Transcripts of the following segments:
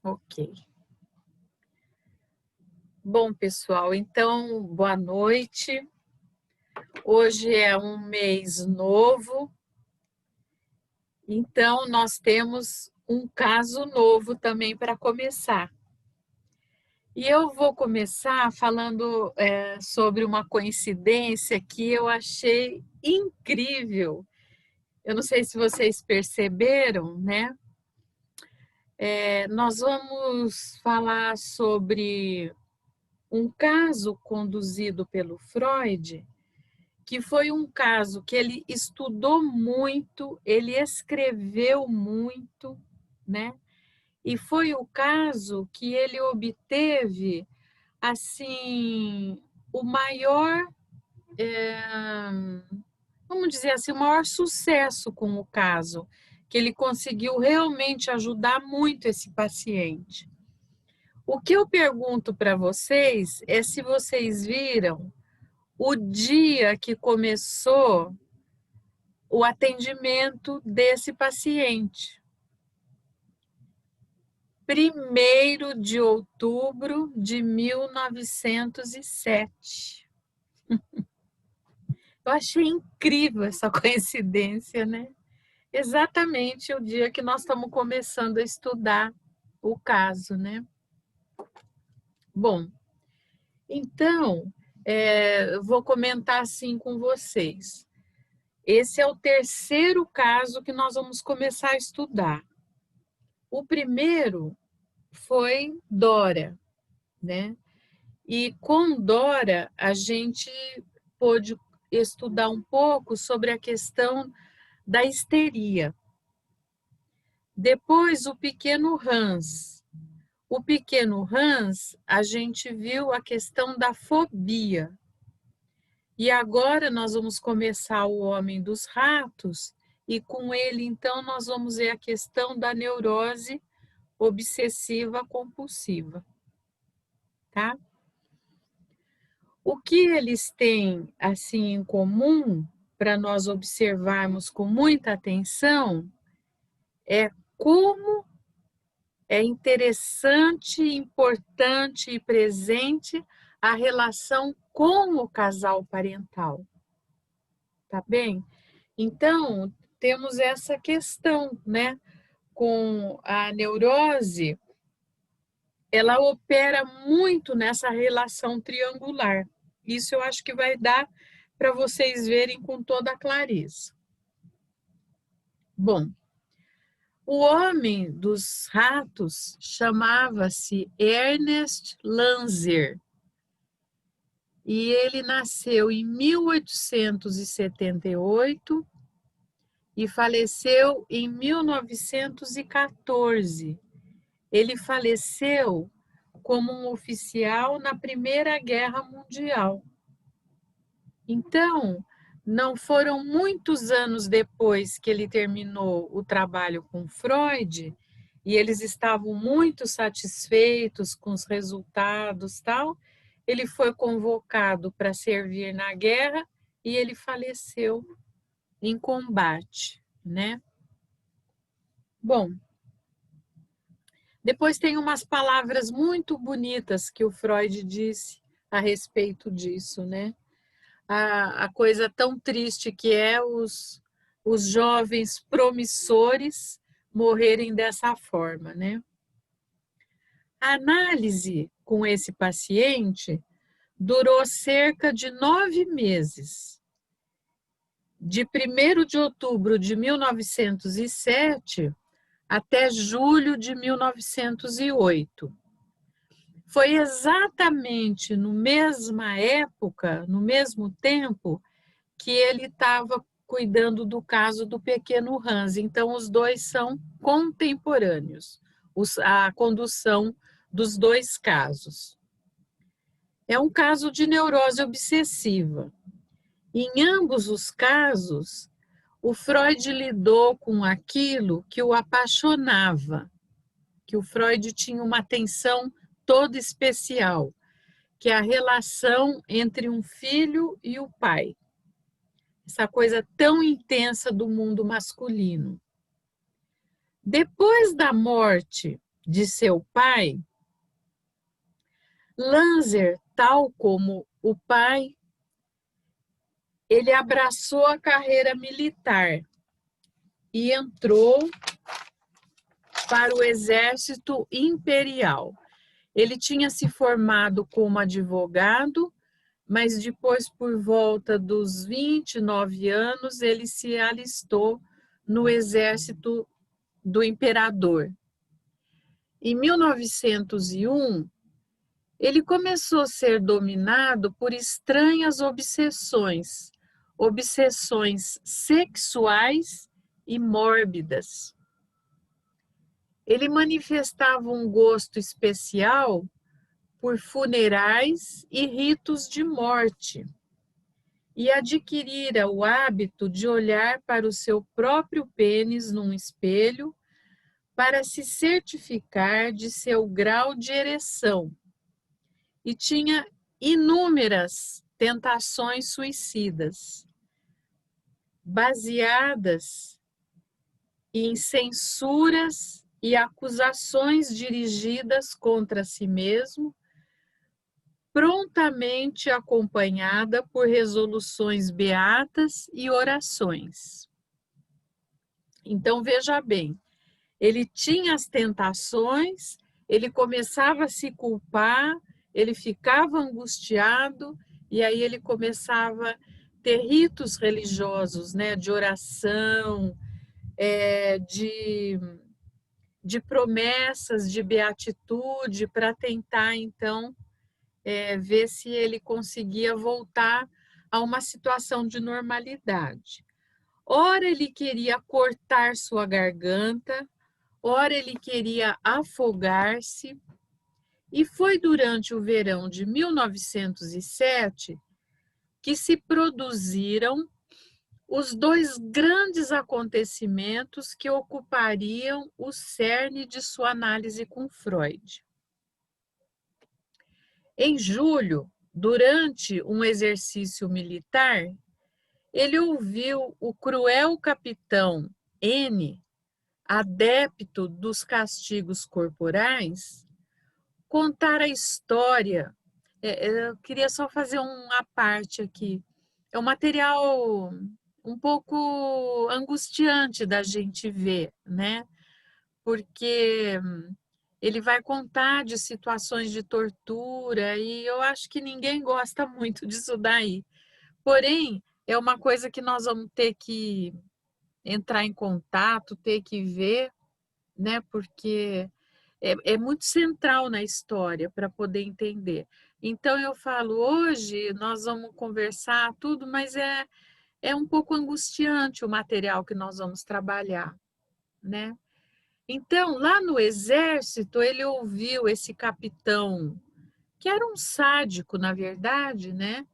Ok. Bom, pessoal, então, boa noite. Hoje é um mês novo, então nós temos um caso novo também para começar. E eu vou começar falando sobre uma coincidência que eu achei incrível. Eu não sei se vocês perceberam, né? Nós vamos falar sobre um caso conduzido pelo Freud, que foi um caso que ele estudou muito, ele escreveu muito, né? E foi o caso que ele obteve, assim, o maior, vamos dizer assim, o maior sucesso com o caso, que ele conseguiu realmente ajudar muito esse paciente. O que eu pergunto para vocês é se vocês viram o dia que começou o atendimento desse paciente. 1º de outubro de 1907. Eu achei incrível essa coincidência, né? Exatamente o dia que nós estamos começando a estudar o caso, né? Bom, então, vou comentar assim com vocês. Esse é o terceiro caso que nós vamos começar a estudar. O primeiro foi Dora, né? E com Dora a gente pôde estudar um pouco sobre a questão da histeria. Depois o pequeno Hans. O pequeno Hans, a gente viu a questão da fobia. E agora nós vamos começar o Homem dos Ratos, e com ele, então, nós vamos ver a questão da neurose obsessiva compulsiva, tá? O que eles têm, assim, em comum, para nós observarmos com muita atenção, é como é interessante, importante e presente a relação com o casal parental, tá bem? Então, temos essa questão, né? Com a neurose, ela opera muito nessa relação triangular. Isso eu acho que vai dar para vocês verem com toda a clareza. Bom, o Homem dos Ratos chamava-se Ernest Lanzer e ele nasceu em 1878 e faleceu em 1914. Ele faleceu como um oficial na Primeira Guerra Mundial. Então, não foram muitos anos depois que ele terminou o trabalho com Freud, e eles estavam muito satisfeitos com os resultados, tal. Ele foi convocado para servir na guerra e ele faleceu em combate, né? Bom, depois tem umas palavras muito bonitas que o Freud disse a respeito disso, né? A coisa tão triste que é os jovens promissores morrerem dessa forma, né? A análise com esse paciente durou cerca de 9 meses. De 1º de outubro de 1907 até julho de 1908. Foi exatamente no mesma época, no mesmo tempo, que ele estava cuidando do caso do pequeno Hans. Então, os dois são contemporâneos, a condução dos dois casos. É um caso de neurose obsessiva. Em ambos os casos, o Freud lidou com aquilo que o apaixonava, que o Freud tinha uma atenção toda especial, que é a relação entre um filho e o pai. Essa coisa tão intensa do mundo masculino. Depois da morte de seu pai, Lanzer, tal como o pai, ele abraçou a carreira militar e entrou para o exército imperial. Ele tinha se formado como advogado, mas depois, por volta dos 29 anos, ele se alistou no exército do imperador. Em 1901, ele começou a ser dominado por estranhas obsessões, obsessões sexuais e mórbidas. Ele manifestava um gosto especial por funerais e ritos de morte, e adquirira o hábito de olhar para o seu próprio pênis num espelho para se certificar de seu grau de ereção, e tinha inúmeras tentações suicidas, baseadas em censuras e acusações dirigidas contra si mesmo, prontamente acompanhada por resoluções beatas e orações. Então, veja bem, ele tinha as tentações, ele começava a se culpar, ele ficava angustiado, e aí ele começava a ter ritos religiosos, né, de oração, de promessas de beatitude, para tentar, então, ver se ele conseguia voltar a uma situação de normalidade. Ora, ele queria cortar sua garganta, ora, ele queria afogar-se, e foi durante o verão de 1907 que se produziram os dois grandes acontecimentos que ocupariam o cerne de sua análise com Freud. Em julho, durante um exercício militar, ele ouviu o cruel capitão N, adepto dos castigos corporais, contar a história. Eu queria só fazer uma parte aqui. É um material um pouco angustiante da gente ver, né? Porque ele vai contar de situações de tortura e eu acho que ninguém gosta muito disso daí. Porém, é uma coisa que nós vamos ter que entrar em contato, ter que ver, né? Porque é muito central na história para poder entender. Então, eu falo, hoje nós vamos conversar tudo, mas é um pouco angustiante o material que nós vamos trabalhar, né? Então, lá no exército, ele ouviu esse capitão, que era um sádico, na verdade, né?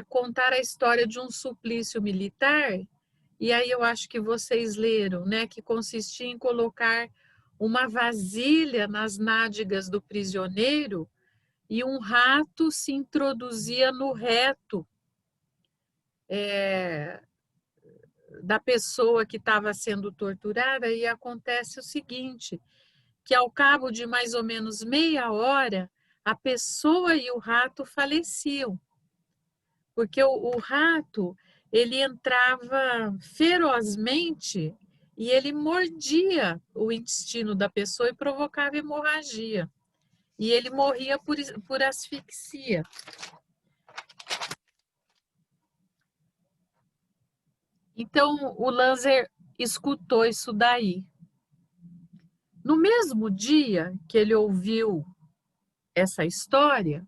Contar a história de um suplício militar, e aí eu acho que vocês leram, né? Que consistia em colocar uma vasilha nas nádegas do prisioneiro e um rato se introduzia no reto da pessoa que estava sendo torturada, e acontece o seguinte, que ao cabo de mais ou menos meia hora, a pessoa e o rato faleciam, porque o rato, ele entrava ferozmente e ele mordia o intestino da pessoa e provocava hemorragia. E ele morria por asfixia. Então, o Lanzer escutou isso daí. No mesmo dia que ele ouviu essa história,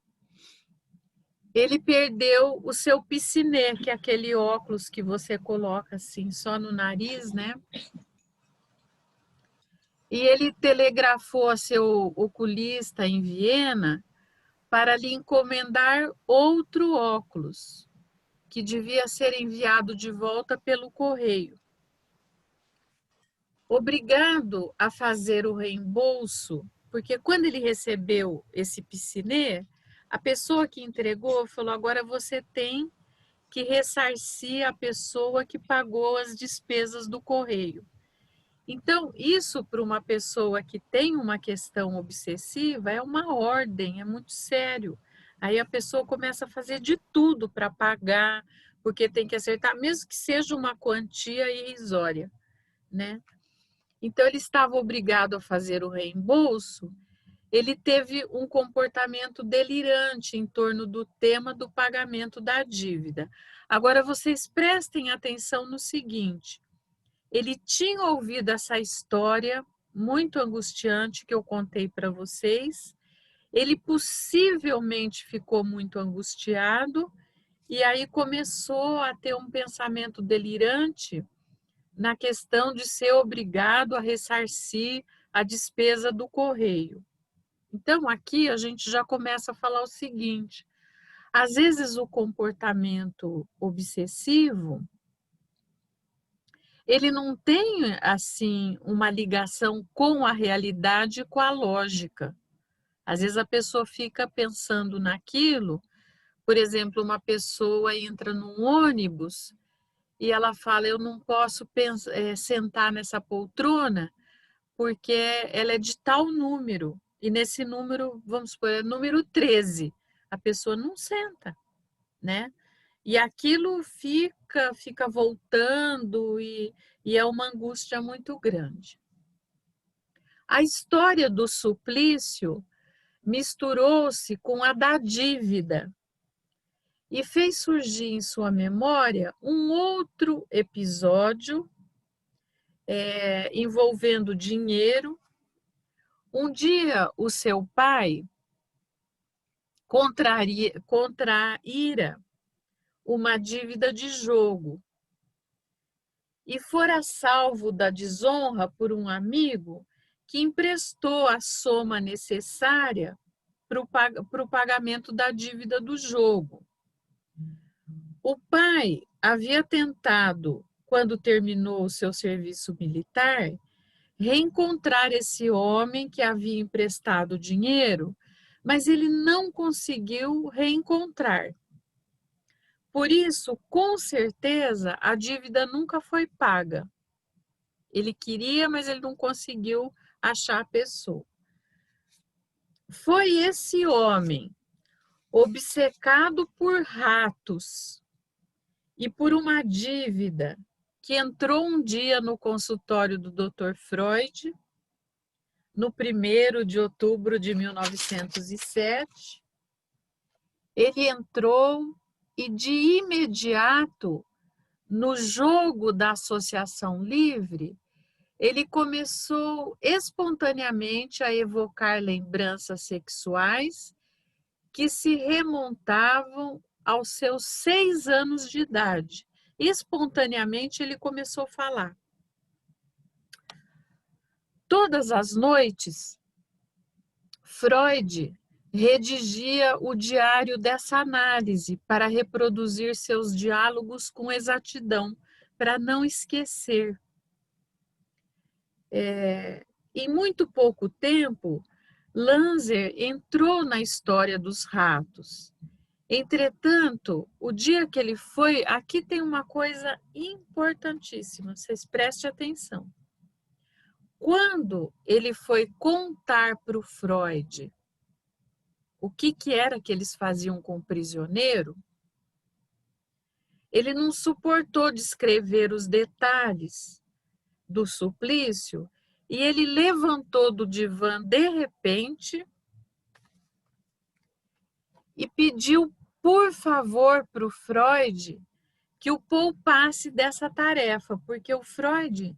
ele perdeu o seu piscinê, que é aquele óculos que você coloca assim só no nariz, né? E ele telegrafou a seu oculista em Viena para lhe encomendar outro óculos, que devia ser enviado de volta pelo correio. Obrigado a fazer o reembolso, porque quando ele recebeu esse piscinê, a pessoa que entregou falou: agora você tem que ressarcir a pessoa que pagou as despesas do correio. Então, isso para uma pessoa que tem uma questão obsessiva é uma ordem, é muito sério. Aí a pessoa começa a fazer de tudo para pagar, porque tem que acertar, mesmo que seja uma quantia irrisória, né? Então, ele estava obrigado a fazer o reembolso. Ele teve um comportamento delirante em torno do tema do pagamento da dívida. Agora, vocês prestem atenção no seguinte: ele tinha ouvido essa história muito angustiante que eu contei para vocês, ele possivelmente ficou muito angustiado e aí começou a ter um pensamento delirante na questão de ser obrigado a ressarcir a despesa do correio. Então, aqui a gente já começa a falar o seguinte: às vezes o comportamento obsessivo, ele não tem assim uma ligação com a realidade, com a lógica. Às vezes a pessoa fica pensando naquilo, por exemplo, uma pessoa entra num ônibus e ela fala: eu não posso sentar nessa poltrona porque ela é de tal número, e nesse número, vamos supor, é número 13, a pessoa não senta, né? E aquilo fica voltando e é uma angústia muito grande. A história do suplício misturou-se com a da dívida e fez surgir em sua memória um outro episódio envolvendo dinheiro. Um dia, o seu pai contraíra uma dívida de jogo e fora salvo da desonra por um amigo que emprestou a soma necessária para o pagamento da dívida do jogo. O pai havia tentado, quando terminou o seu serviço militar, reencontrar esse homem que havia emprestado dinheiro, mas ele não conseguiu reencontrar. Por isso, com certeza, a dívida nunca foi paga. Ele queria, mas ele não conseguiu achar a pessoa. Foi esse homem, obcecado por ratos e por uma dívida, que entrou um dia no consultório do Dr. Freud, no 1º de outubro de 1907. Ele entrou e, de imediato, no jogo da associação livre, ele começou espontaneamente a evocar lembranças sexuais que se remontavam aos seus 6 anos de idade. Espontaneamente ele começou a falar. Todas as noites, Freud redigia o diário dessa análise para reproduzir seus diálogos com exatidão, para não esquecer. Em muito pouco tempo, Lanzer entrou na história dos ratos. Entretanto, o dia que ele foi, aqui tem uma coisa importantíssima, vocês prestem atenção. Quando ele foi contar para o Freud o que era que eles faziam com o prisioneiro, ele não suportou descrever os detalhes do suplício e ele levantou do divã de repente e pediu, por favor, para o Freud que o poupasse dessa tarefa, porque o Freud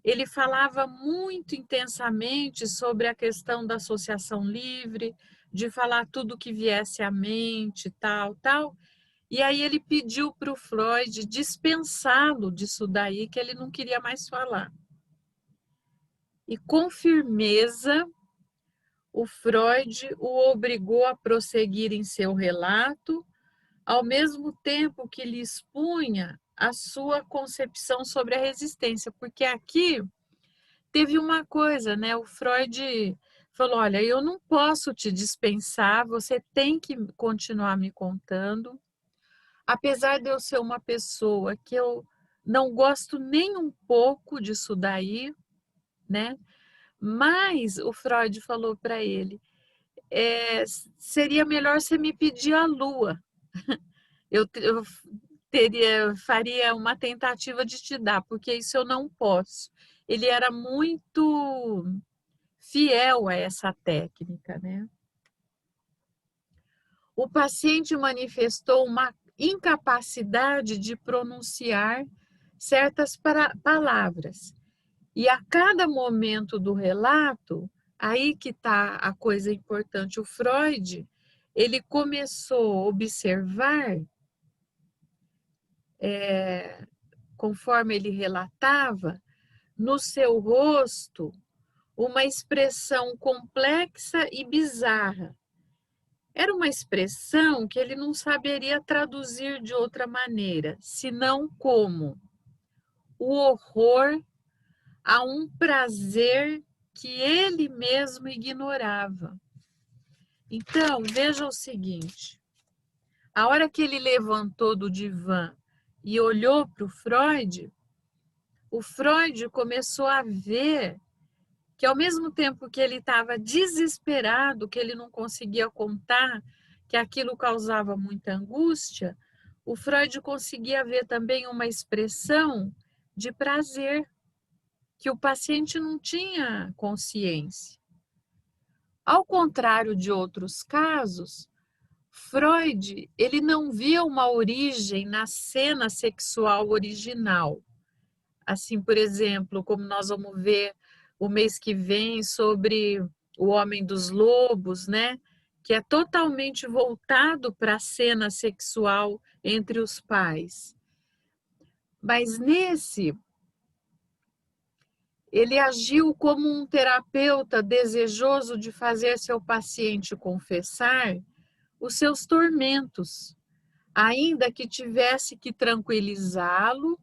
ele falava muito intensamente sobre a questão da associação livre, de falar tudo que viesse à mente, tal. E aí ele pediu para o Freud dispensá-lo disso daí, que ele não queria mais falar. E com firmeza, o Freud o obrigou a prosseguir em seu relato, ao mesmo tempo que lhe expunha a sua concepção sobre a resistência, porque aqui teve uma coisa, né? O Freud falou: olha, eu não posso te dispensar, você tem que continuar me contando. Apesar de eu ser uma pessoa que eu não gosto nem um pouco disso daí, né? Mas o Freud falou para ele, seria melhor você me pedir a lua. Eu faria uma tentativa de te dar, porque isso eu não posso. Ele era muito fiel a essa técnica, né? O paciente manifestou uma incapacidade de pronunciar certas palavras. E a cada momento do relato, aí que está a coisa importante, o Freud, ele começou a observar, conforme ele relatava, no seu rosto, uma expressão complexa e bizarra. Era uma expressão que ele não saberia traduzir de outra maneira, senão como o horror a um prazer que ele mesmo ignorava. Então, veja o seguinte, a hora que ele levantou do divã e olhou para o Freud começou a ver que ao mesmo tempo que ele estava desesperado, que ele não conseguia contar, que aquilo causava muita angústia, o Freud conseguia ver também uma expressão de prazer, que o paciente não tinha consciência. Ao contrário de outros casos, Freud, ele não via uma origem na cena sexual original. Assim, por exemplo, como nós vamos ver o mês que vem sobre o Homem dos Lobos, né? Que é totalmente voltado para a cena sexual entre os pais. Mas nesse, ele agiu como um terapeuta desejoso de fazer seu paciente confessar os seus tormentos, ainda que tivesse que tranquilizá-lo,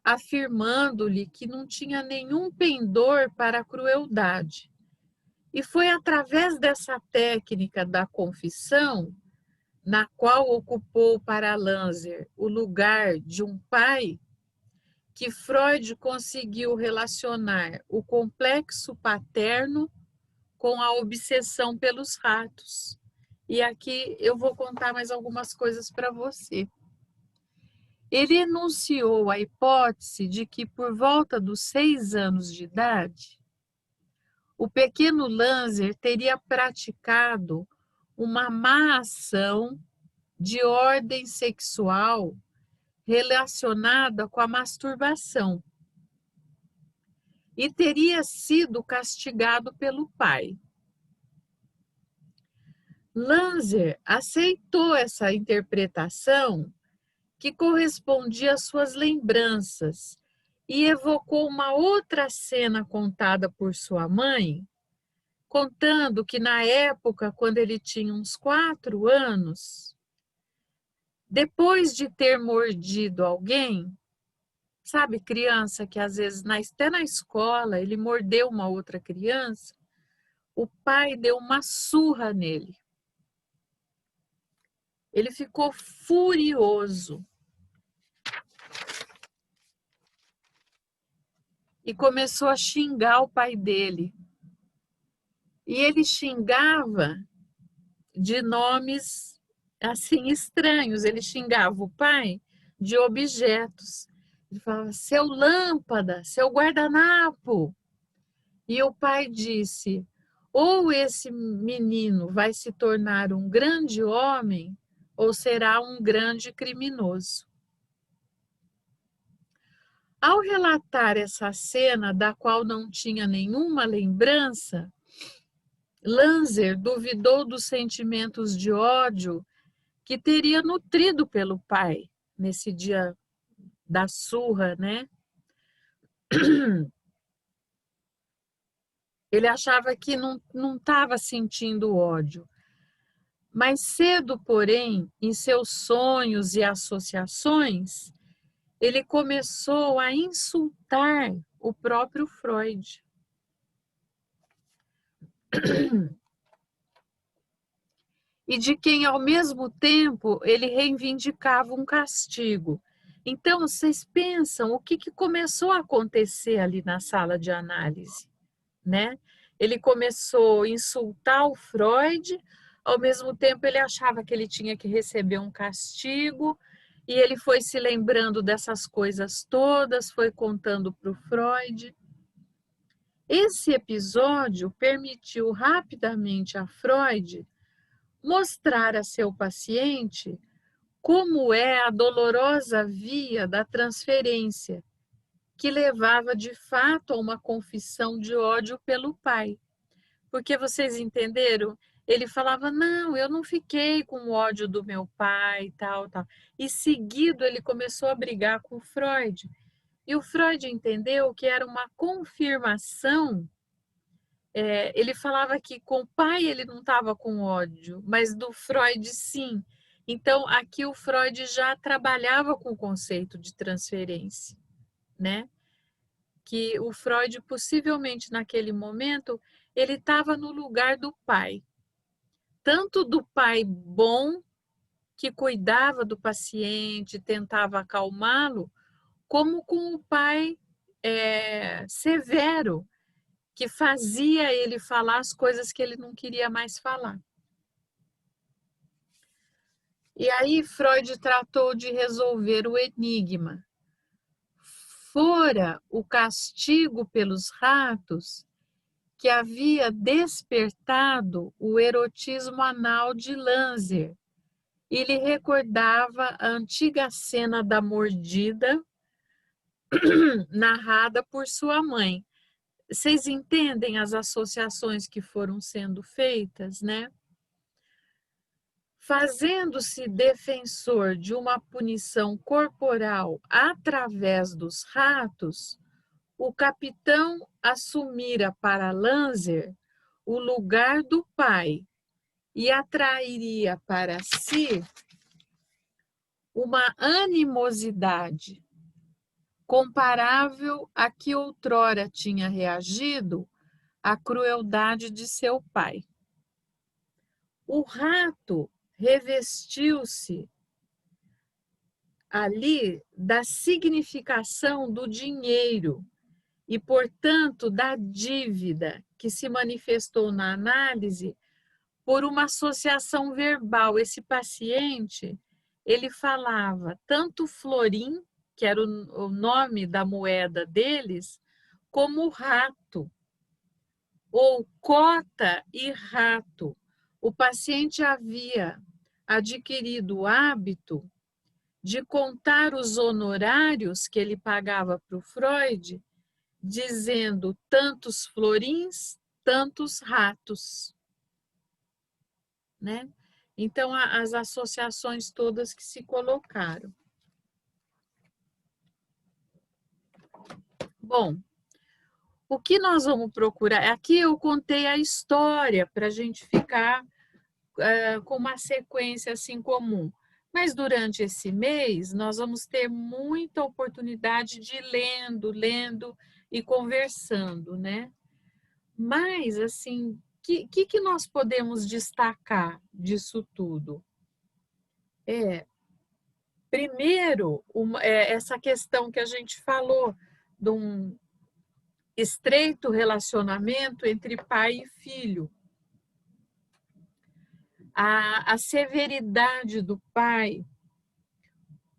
afirmando-lhe que não tinha nenhum pendor para a crueldade. E foi através dessa técnica da confissão, na qual ocupou para Lanzer o lugar de um pai, que Freud conseguiu relacionar o complexo paterno com a obsessão pelos ratos. E aqui eu vou contar mais algumas coisas para você. Ele enunciou a hipótese de que, por volta dos 6 anos de idade, o pequeno Lanzer teria praticado uma má ação de ordem sexual relacionada com a masturbação e teria sido castigado pelo pai. Lanzer aceitou essa interpretação que correspondia às suas lembranças e evocou uma outra cena contada por sua mãe, contando que na época, quando ele tinha uns 4 anos, depois de ter mordido alguém, sabe, criança que às vezes, até na escola, ele mordeu uma outra criança, o pai deu uma surra nele. Ele ficou furioso e começou a xingar o pai dele. E ele xingava de nomes assim estranhos. Ele xingava o pai de objetos. Ele falava, seu lâmpada, seu guardanapo. E o pai disse, ou esse menino vai se tornar um grande homem, ou será um grande criminoso. Ao relatar essa cena, da qual não tinha nenhuma lembrança, Lanzer duvidou dos sentimentos de ódio que teria nutrido pelo pai nesse dia da surra, né? Ele achava que não estava sentindo ódio. Mas cedo, porém, em seus sonhos e associações, ele começou a insultar o próprio Freud. E de quem, ao mesmo tempo, ele reivindicava um castigo. Então, vocês pensam o que começou a acontecer ali na sala de análise? né? Ele começou a insultar o Freud, ao mesmo tempo ele achava que ele tinha que receber um castigo, e ele foi se lembrando dessas coisas todas, foi contando para o Freud. Esse episódio permitiu rapidamente a Freud mostrar a seu paciente como é a dolorosa via da transferência, que levava de fato a uma confissão de ódio pelo pai. Porque vocês entenderam? Ele falava, não, eu não fiquei com ódio do meu pai, tal, tal. E seguido ele começou a brigar com o Freud. E o Freud entendeu que era uma confirmação. Ele falava que com o pai ele não estava com ódio, mas do Freud sim. Então, aqui o Freud já trabalhava com o conceito de transferência, né? Que o Freud, possivelmente naquele momento, ele estava no lugar do pai. Tanto do pai bom, que cuidava do paciente, tentava acalmá-lo, como com o pai severo, que fazia ele falar as coisas que ele não queria mais falar. E aí Freud tratou de resolver o enigma. Fora o castigo pelos ratos que havia despertado o erotismo anal de Lanzer. E lhe recordava a antiga cena da mordida narrada por sua mãe. Vocês entendem as associações que foram sendo feitas, né? Fazendo-se defensor de uma punição corporal através dos ratos, o capitão assumira para Lanzer o lugar do pai e atrairia para si uma animosidade comparável a que outrora tinha reagido à crueldade de seu pai. O rato revestiu-se ali da significação do dinheiro e, portanto, da dívida que se manifestou na análise por uma associação verbal. Esse paciente, ele falava tanto florim, que era o nome da moeda deles, como rato, ou cota e rato. O paciente havia adquirido o hábito de contar os honorários que ele pagava para o Freud, dizendo tantos florins, tantos ratos, né? Então, as associações todas que se colocaram. Bom, o que nós vamos procurar? Aqui eu contei a história para a gente ficar com uma sequência assim comum. Mas durante esse mês, nós vamos ter muita oportunidade de ir lendo e conversando, né? Mas, assim, o que nós podemos destacar disso tudo? Primeiro, essa questão que a gente falou de um estreito relacionamento entre pai e filho. A severidade do pai,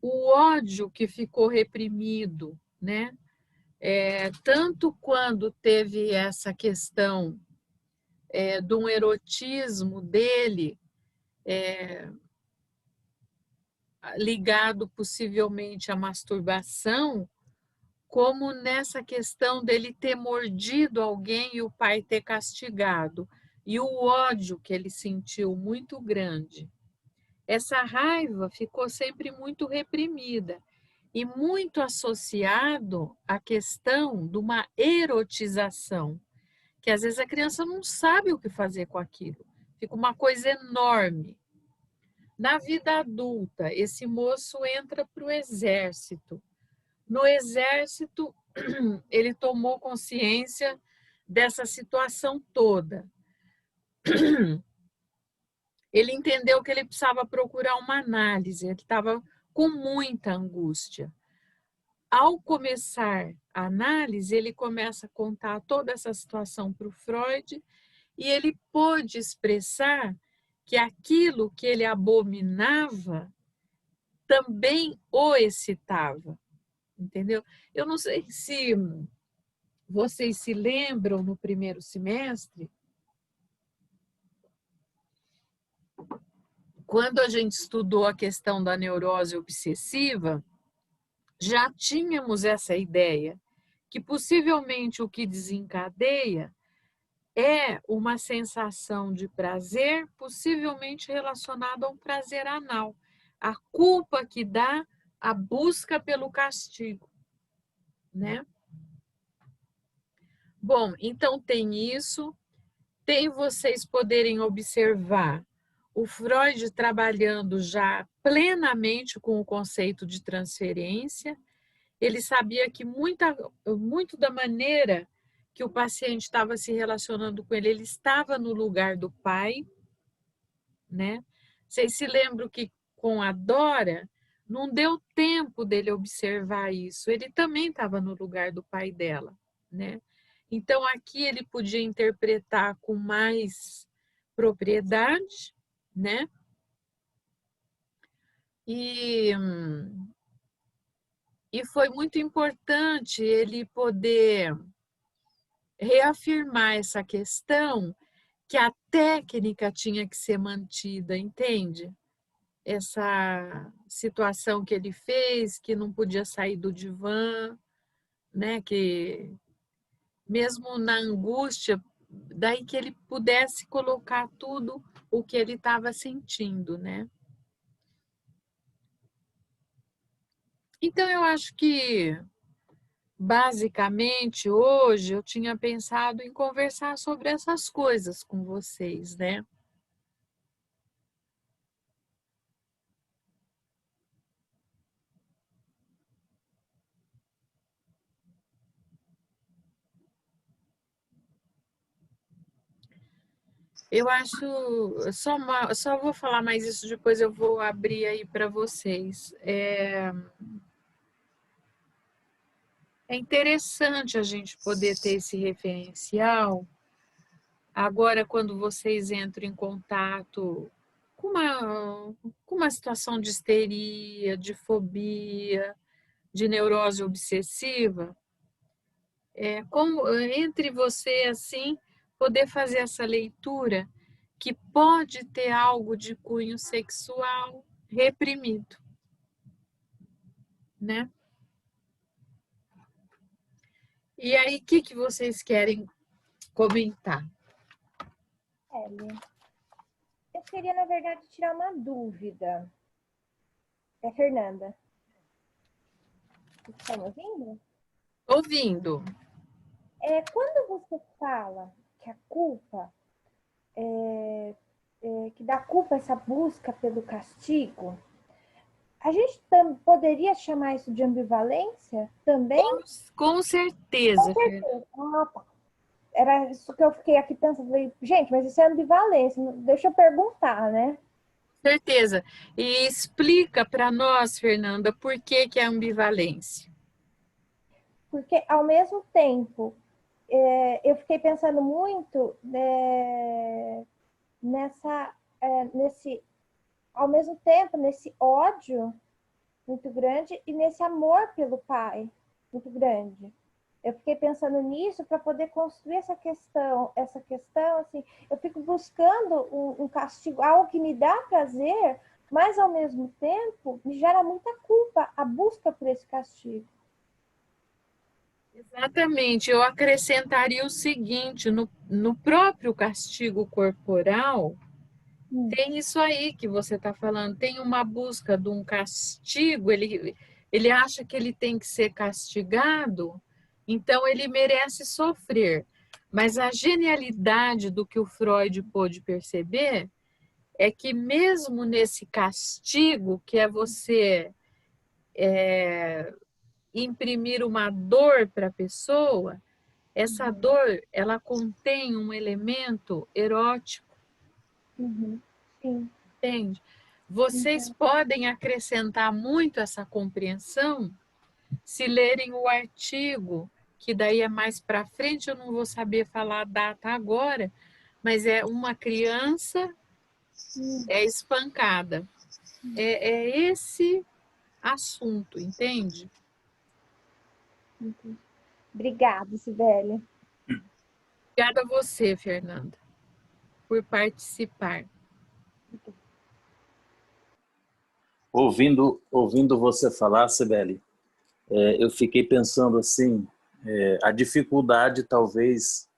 o ódio que ficou reprimido, né? Tanto quando teve essa questão de um erotismo dele, ligado possivelmente à masturbação, como nessa questão dele ter mordido alguém e o pai ter castigado, e o ódio que ele sentiu muito grande. Essa raiva ficou sempre muito reprimida e muito associado à questão de uma erotização, que às vezes a criança não sabe o que fazer com aquilo, fica uma coisa enorme. Na vida adulta, esse moço entra para o exército. No exército, ele tomou consciência dessa situação toda. Ele entendeu que ele precisava procurar uma análise, ele estava com muita angústia. ao começar a análise, ele começa a contar toda essa situação para o Freud e ele pôde expressar que aquilo que ele abominava também o excitava, entendeu? Eu não sei se vocês se lembram no primeiro semestre, quando a gente estudou a questão da neurose obsessiva, já tínhamos essa ideia que possivelmente o que desencadeia é uma sensação de prazer, possivelmente relacionada a um prazer anal. A culpa que dá a busca pelo castigo, né? Bom, então tem isso, tem vocês poderem observar o Freud trabalhando já plenamente com o conceito de transferência. Ele sabia que muito da maneira que o paciente estava se relacionando com ele, ele estava no lugar do pai, né? Vocês se lembram que com a Dora não deu tempo dele observar isso. Ele também estava no lugar do pai dela, né? Então aqui ele podia interpretar com mais propriedade, né? E foi muito importante ele poder reafirmar essa questão que a técnica tinha que ser mantida, entende? Essa situação que ele fez, que não podia sair do divã, né? Que mesmo na angústia, daí que ele pudesse colocar tudo o que ele estava sentindo, né? Então eu acho que basicamente hoje eu tinha pensado em conversar sobre essas coisas com vocês, né? Eu acho, só vou falar mais isso, depois eu vou abrir aí para vocês. É interessante a gente poder ter esse referencial. Agora, quando vocês entram em contato com uma situação de histeria, de fobia, de neurose obsessiva, como entre você assim poder fazer essa leitura que pode ter algo de cunho sexual reprimido, né? E aí, o que vocês querem comentar? Ellie, eu queria, na verdade, tirar uma dúvida. É a Fernanda. Vocês estão me ouvindo? Ouvindo. Quando você fala que a culpa, que dá culpa essa busca pelo castigo, a gente poderia chamar isso de ambivalência também? Com certeza, Fernanda. Ah, tá. Era isso que eu fiquei aqui pensando. Falei, gente, mas isso é ambivalência. Deixa eu perguntar, né? Certeza. E explica para nós, Fernanda, por que é ambivalência. Porque, ao mesmo tempo, eu fiquei pensando muito ao mesmo tempo, nesse ódio muito grande e nesse amor pelo pai muito grande. Eu fiquei pensando nisso para poder construir essa questão, assim, eu fico buscando um castigo, algo que me dá prazer, mas ao mesmo tempo me gera muita culpa a busca por esse castigo. Exatamente. Eu acrescentaria o seguinte: no próprio castigo corporal, tem isso aí que você está falando, tem uma busca de um castigo, ele acha que ele tem que ser castigado, então ele merece sofrer. Mas a genialidade do que o Freud pôde perceber é que mesmo nesse castigo, que é você imprimir uma dor para a pessoa, essa dor ela contém um elemento erótico. Uhum. Sim. Entende? Vocês podem acrescentar muito essa compreensão Se lerem o artigo, que daí é mais para frente, eu não vou saber falar a data agora, mas é uma criança é espancada. É esse assunto, entende? Obrigada, Sibeli. Obrigada a você, Fernanda, por participar. Ouvindo você falar, Sibeli, eu fiquei pensando assim, a dificuldade talvez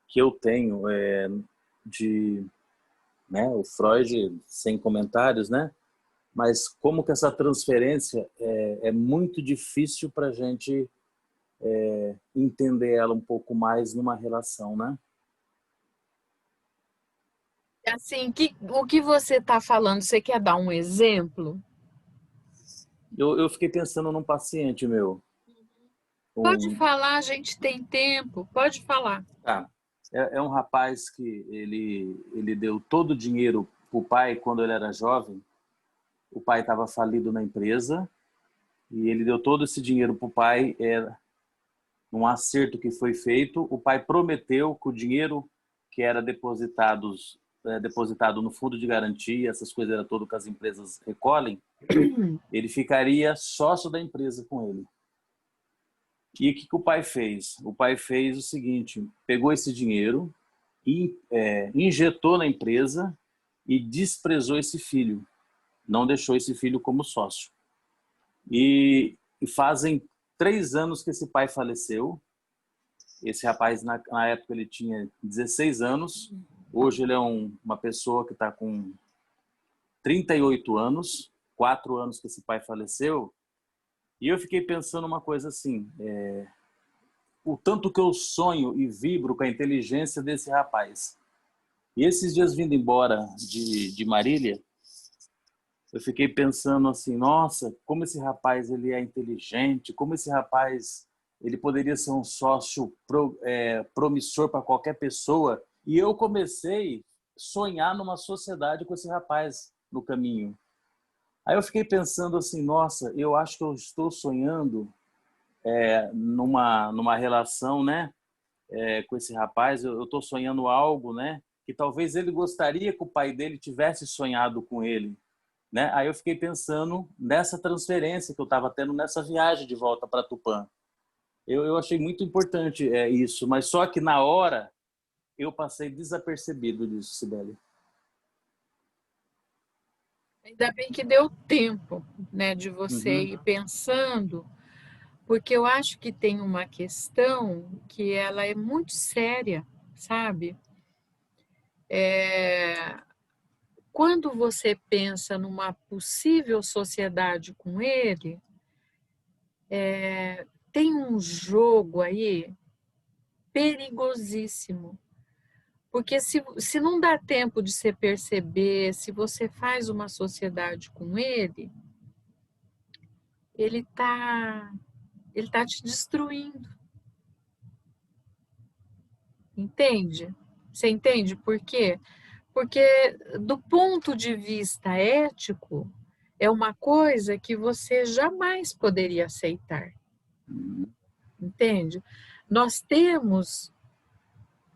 que eu tenho de, né, o Freud sem comentários, né? Mas como que essa transferência é muito difícil para a gente entender ela um pouco mais numa relação, né? Assim, o que você está falando, você quer dar um exemplo? Eu fiquei pensando num paciente meu. Pode falar, a gente tem tempo, pode falar. Tá. É um rapaz que ele deu todo o dinheiro para o pai quando ele era jovem. O pai estava falido na empresa e ele deu todo esse dinheiro para o pai. Num acerto que foi feito, o pai prometeu que o dinheiro que era depositado no fundo de garantia, essas coisas era tudo que as empresas recolhem, ele ficaria sócio da empresa com ele. E o que o pai fez? O pai fez o seguinte, pegou esse dinheiro, injetou na empresa e desprezou esse filho. Não deixou esse filho como sócio. E fazem 3 anos que esse pai faleceu. Esse rapaz, na época, ele tinha 16 anos. Hoje ele é uma pessoa que está com 38 anos. 4 anos que esse pai faleceu. E eu fiquei pensando uma coisa assim, o tanto que eu sonho e vibro com a inteligência desse rapaz. E esses dias vindo embora de Marília, eu fiquei pensando assim, nossa, como esse rapaz ele é inteligente, como esse rapaz ele poderia ser um sócio promissor para qualquer pessoa. E eu comecei a sonhar numa sociedade com esse rapaz no caminho. Aí eu fiquei pensando assim, nossa, eu acho que eu estou sonhando numa relação, né, com esse rapaz. Eu estou sonhando algo, né, que talvez ele gostaria que o pai dele tivesse sonhado com ele. Né? Aí eu fiquei pensando nessa transferência que eu estava tendo nessa viagem de volta para Tupã. Eu achei muito importante isso, mas só que na hora eu passei desapercebido disso, Sibeli. Ainda bem que deu tempo, né, de você ir pensando, porque eu acho que tem uma questão que ela é muito séria, sabe? Quando você pensa numa possível sociedade com ele, tem um jogo aí perigosíssimo. Porque se não dá tempo de você perceber, se você faz uma sociedade com ele tá te destruindo. Entende? Você entende por quê? Porque do ponto de vista ético, é uma coisa que você jamais poderia aceitar. Entende? Nós temos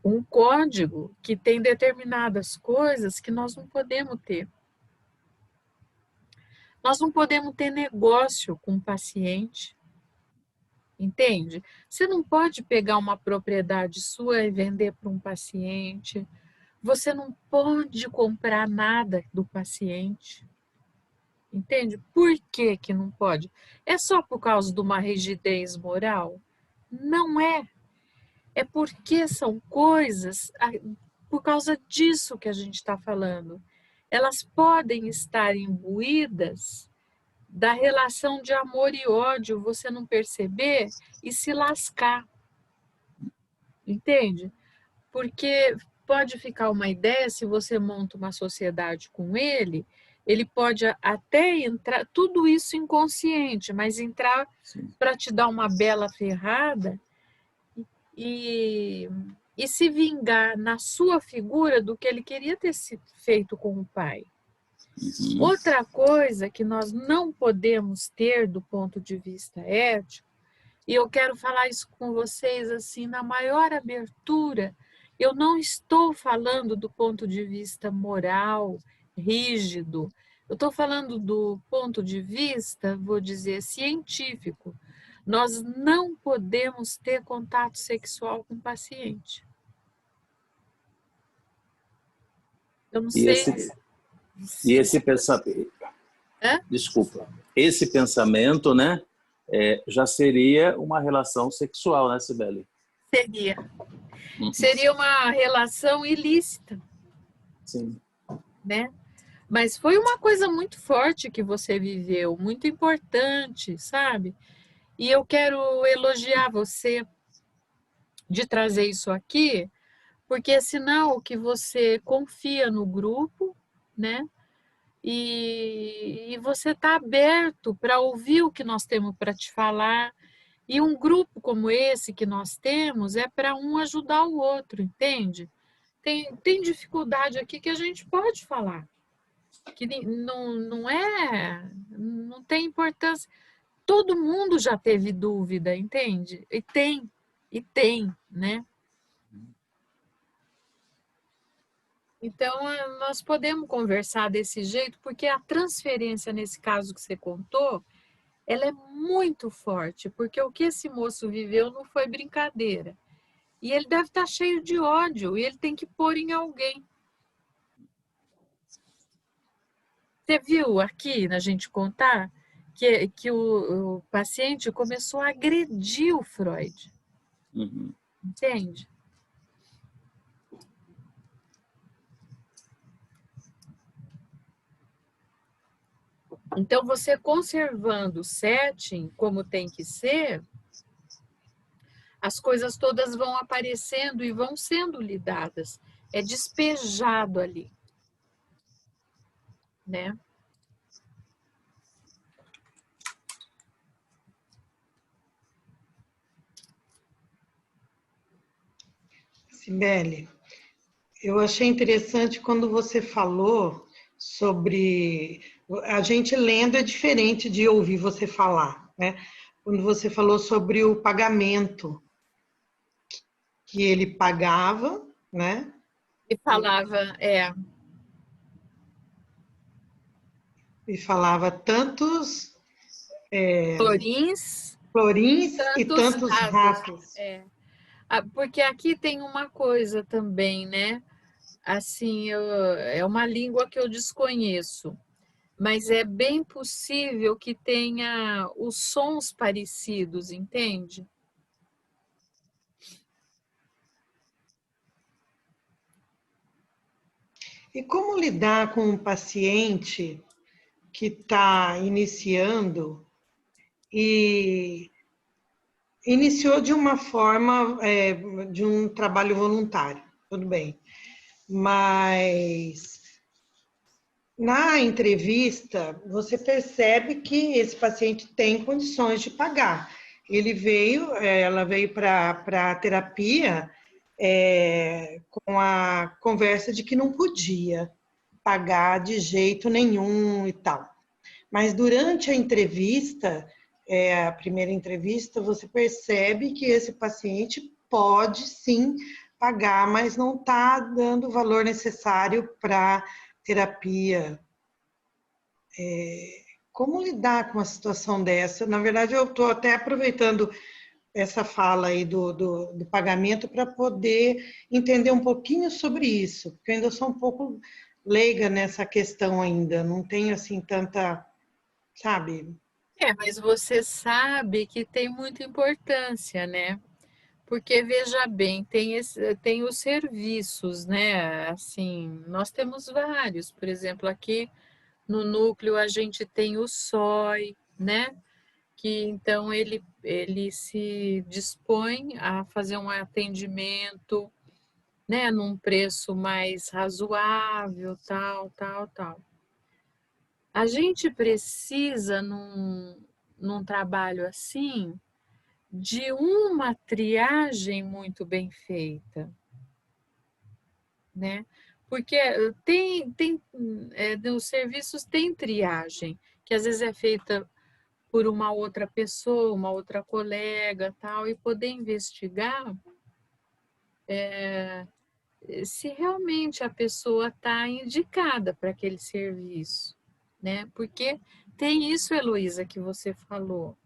um código que tem determinadas coisas que nós não podemos ter. Nós não podemos ter negócio com o paciente, entende? Você não pode pegar uma propriedade sua e vender para um paciente. Você não pode comprar nada do paciente. Entende? Por que que não pode? É só por causa de uma rigidez moral? Não é. É porque são coisas, por causa disso que a gente está falando. Elas podem estar imbuídas da relação de amor e ódio, você não perceber e se lascar. Entende? Porque pode ficar uma ideia, se você monta uma sociedade com ele pode até entrar, tudo isso inconsciente, mas entrar para te dar uma bela ferrada e, e se vingar na sua figura do que ele queria ter feito com o pai. Outra coisa que nós não podemos ter do ponto de vista ético, e eu quero falar isso com vocês assim na maior abertura, eu não estou falando do ponto de vista moral, rígido, eu estou falando do ponto de vista, vou dizer, científico. Nós não podemos ter contato sexual com o paciente. Eu não sei. E esse pensamento, desculpa, esse pensamento, né, já seria uma relação sexual, né, Cibele? Seria. Seria uma relação ilícita. Sim. Né? Mas foi uma coisa muito forte que você viveu, muito importante, sabe? E eu quero elogiar você de trazer isso aqui, porque é sinal que você confia no grupo, né? E você está aberto para ouvir o que nós temos para te falar. E um grupo como esse que nós temos é para um ajudar o outro, entende? Tem dificuldade aqui que a gente pode falar, que não tem importância. Todo mundo já teve dúvida, entende? E tem, né? Então, nós podemos conversar desse jeito, porque a transferência, nesse caso que você contou, ela é muito forte, porque o que esse moço viveu não foi brincadeira. E ele deve estar cheio de ódio, e ele tem que pôr em alguém. Você viu aqui, na gente contar, que o paciente começou a agredir o Freud. Entende? Então, você conservando o setting como tem que ser, as coisas todas vão aparecendo e vão sendo lidadas. É despejado ali, né? Cibele, eu achei interessante quando você falou sobre... A gente lendo é diferente de ouvir você falar, né? Quando você falou sobre o pagamento, que ele pagava, né? E falava, E falava tantos florins, e tantos tantos ratos. ratos. Porque aqui tem uma coisa também, né? Assim, é uma língua que eu desconheço, mas é bem possível que tenha os sons parecidos, entende? E como lidar com um paciente que está iniciando e iniciou de uma forma, de um trabalho voluntário, tudo bem. Mas na entrevista, você percebe que esse paciente tem condições de pagar. Ela veio para a terapia com a conversa de que não podia pagar de jeito nenhum e tal. Mas durante a entrevista, a primeira entrevista, você percebe que esse paciente pode sim pagar, mas não está dando o valor necessário para terapia. Como lidar com uma situação dessa? Na verdade, eu estou até aproveitando essa fala aí do pagamento para poder entender um pouquinho sobre isso, porque eu ainda sou um pouco leiga nessa questão ainda, não tenho assim tanta, sabe? Mas você sabe que tem muita importância, né? Porque, veja bem, tem os serviços, né? Assim, nós temos vários. Por exemplo, aqui no núcleo a gente tem o SOI, né? Que então ele se dispõe a fazer um atendimento, né? Num preço mais razoável, tal. A gente precisa, num trabalho assim, de uma triagem muito bem feita, né? Porque nos serviços tem triagem, que às vezes é feita por uma outra pessoa, uma outra colega, tal, e poder investigar se realmente a pessoa está indicada para aquele serviço, né? Porque tem isso, Heloísa, que você falou.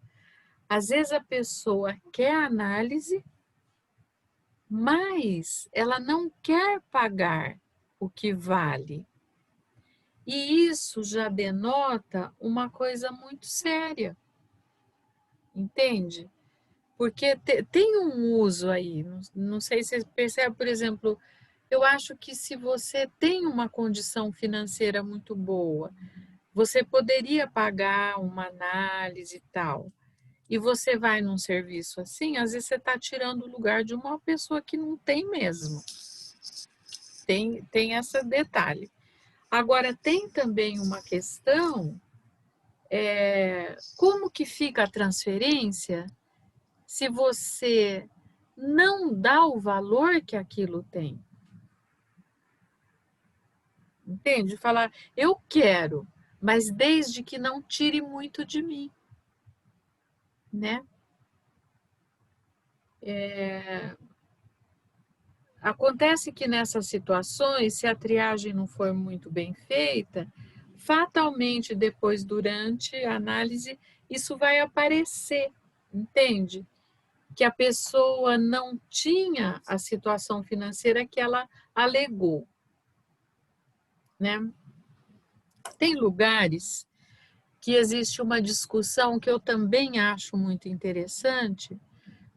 Às vezes a pessoa quer análise, mas ela não quer pagar o que vale. E isso já denota uma coisa muito séria, entende? Porque tem um uso aí, não sei se você percebe, por exemplo, eu acho que se você tem uma condição financeira muito boa, você poderia pagar uma análise e tal, e você vai num serviço assim, às vezes você está tirando o lugar de uma pessoa que não tem mesmo. Tem esse detalhe. Agora, tem também uma questão, como que fica a transferência se você não dá o valor que aquilo tem? Entende? Falar, eu quero, mas desde que não tire muito de mim, né? Acontece que nessas situações, se a triagem não for muito bem feita, fatalmente depois, durante a análise, isso vai aparecer, entende? Que a pessoa não tinha a situação financeira que ela alegou, né? Tem lugares que existe uma discussão que eu também acho muito interessante,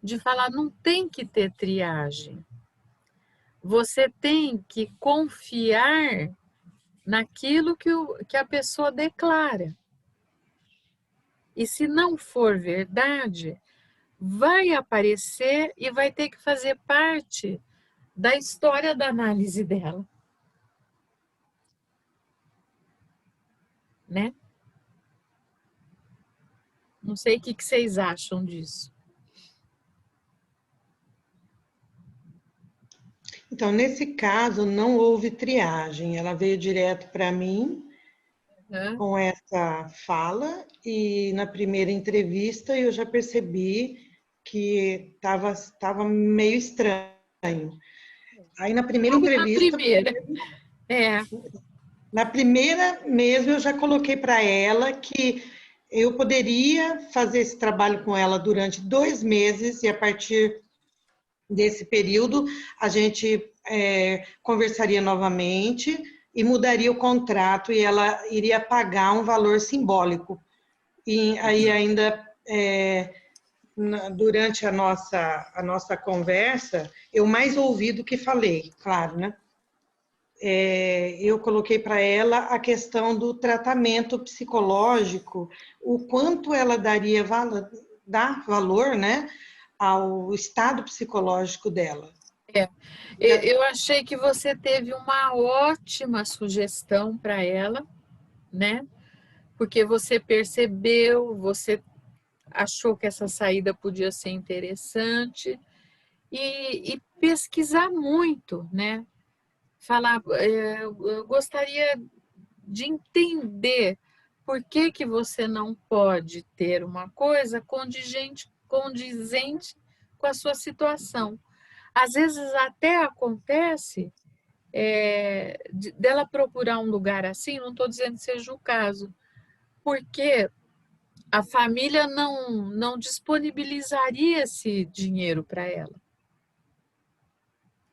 de falar, não tem que ter triagem. Você tem que confiar naquilo que a pessoa declara. E se não for verdade, vai aparecer e vai ter que fazer parte da história da análise dela. Né? Não sei o que vocês acham disso. Então, nesse caso, não houve triagem. Ela veio direto para mim com essa fala e na primeira entrevista eu já percebi que estava meio estranho. Aí na primeira entrevista, na primeira mesmo eu já coloquei para ela que eu poderia fazer esse trabalho com ela durante 2 meses e a partir desse período a gente conversaria novamente e mudaria o contrato e ela iria pagar um valor simbólico. E aí ainda durante a nossa conversa, eu mais ouvi do que falei, claro, né? Eu coloquei para ela a questão do tratamento psicológico, o quanto ela dá valor, né, ao estado psicológico dela. Eu achei que você teve uma ótima sugestão para ela, né? Porque você percebeu, você achou que essa saída podia ser interessante e pesquisar muito, né? Falar, eu gostaria de entender por que você não pode ter uma coisa condizente com a sua situação. Às vezes até acontece dela procurar um lugar assim, não estou dizendo que seja o caso, porque a família não disponibilizaria esse dinheiro para ela.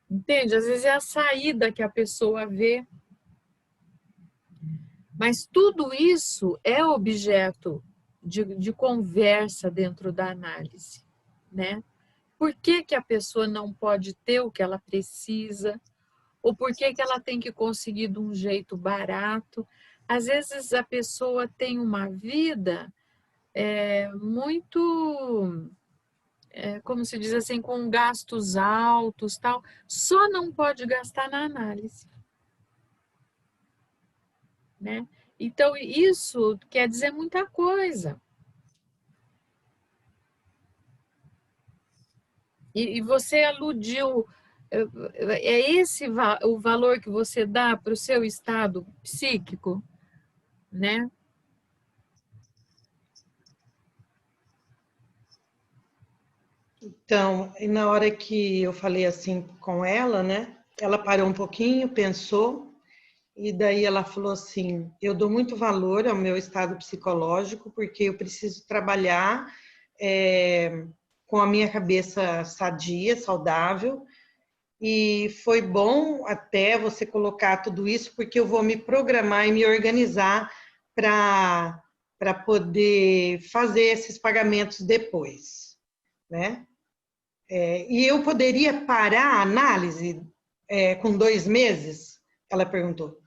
Entende? Às vezes é a saída que a pessoa vê. Mas tudo isso é objeto de conversa dentro da análise, né? Por que a pessoa não pode ter o que ela precisa? Ou por que ela tem que conseguir de um jeito barato? Às vezes a pessoa tem uma vida muito, como se diz assim, com gastos altos, tal, só não pode gastar na análise, né? Então, isso quer dizer muita coisa. E você aludiu É esse o valor que você dá para o seu estado psíquico, né? Então, e na hora que eu falei assim com ela, né? Ela parou um pouquinho, pensou, e daí ela falou assim: eu dou muito valor ao meu estado psicológico, porque eu preciso trabalhar com a minha cabeça sadia, saudável, e foi bom até você colocar tudo isso, porque eu vou me programar e me organizar para poder fazer esses pagamentos depois, né? E eu poderia parar a análise com 2 meses? Ela perguntou.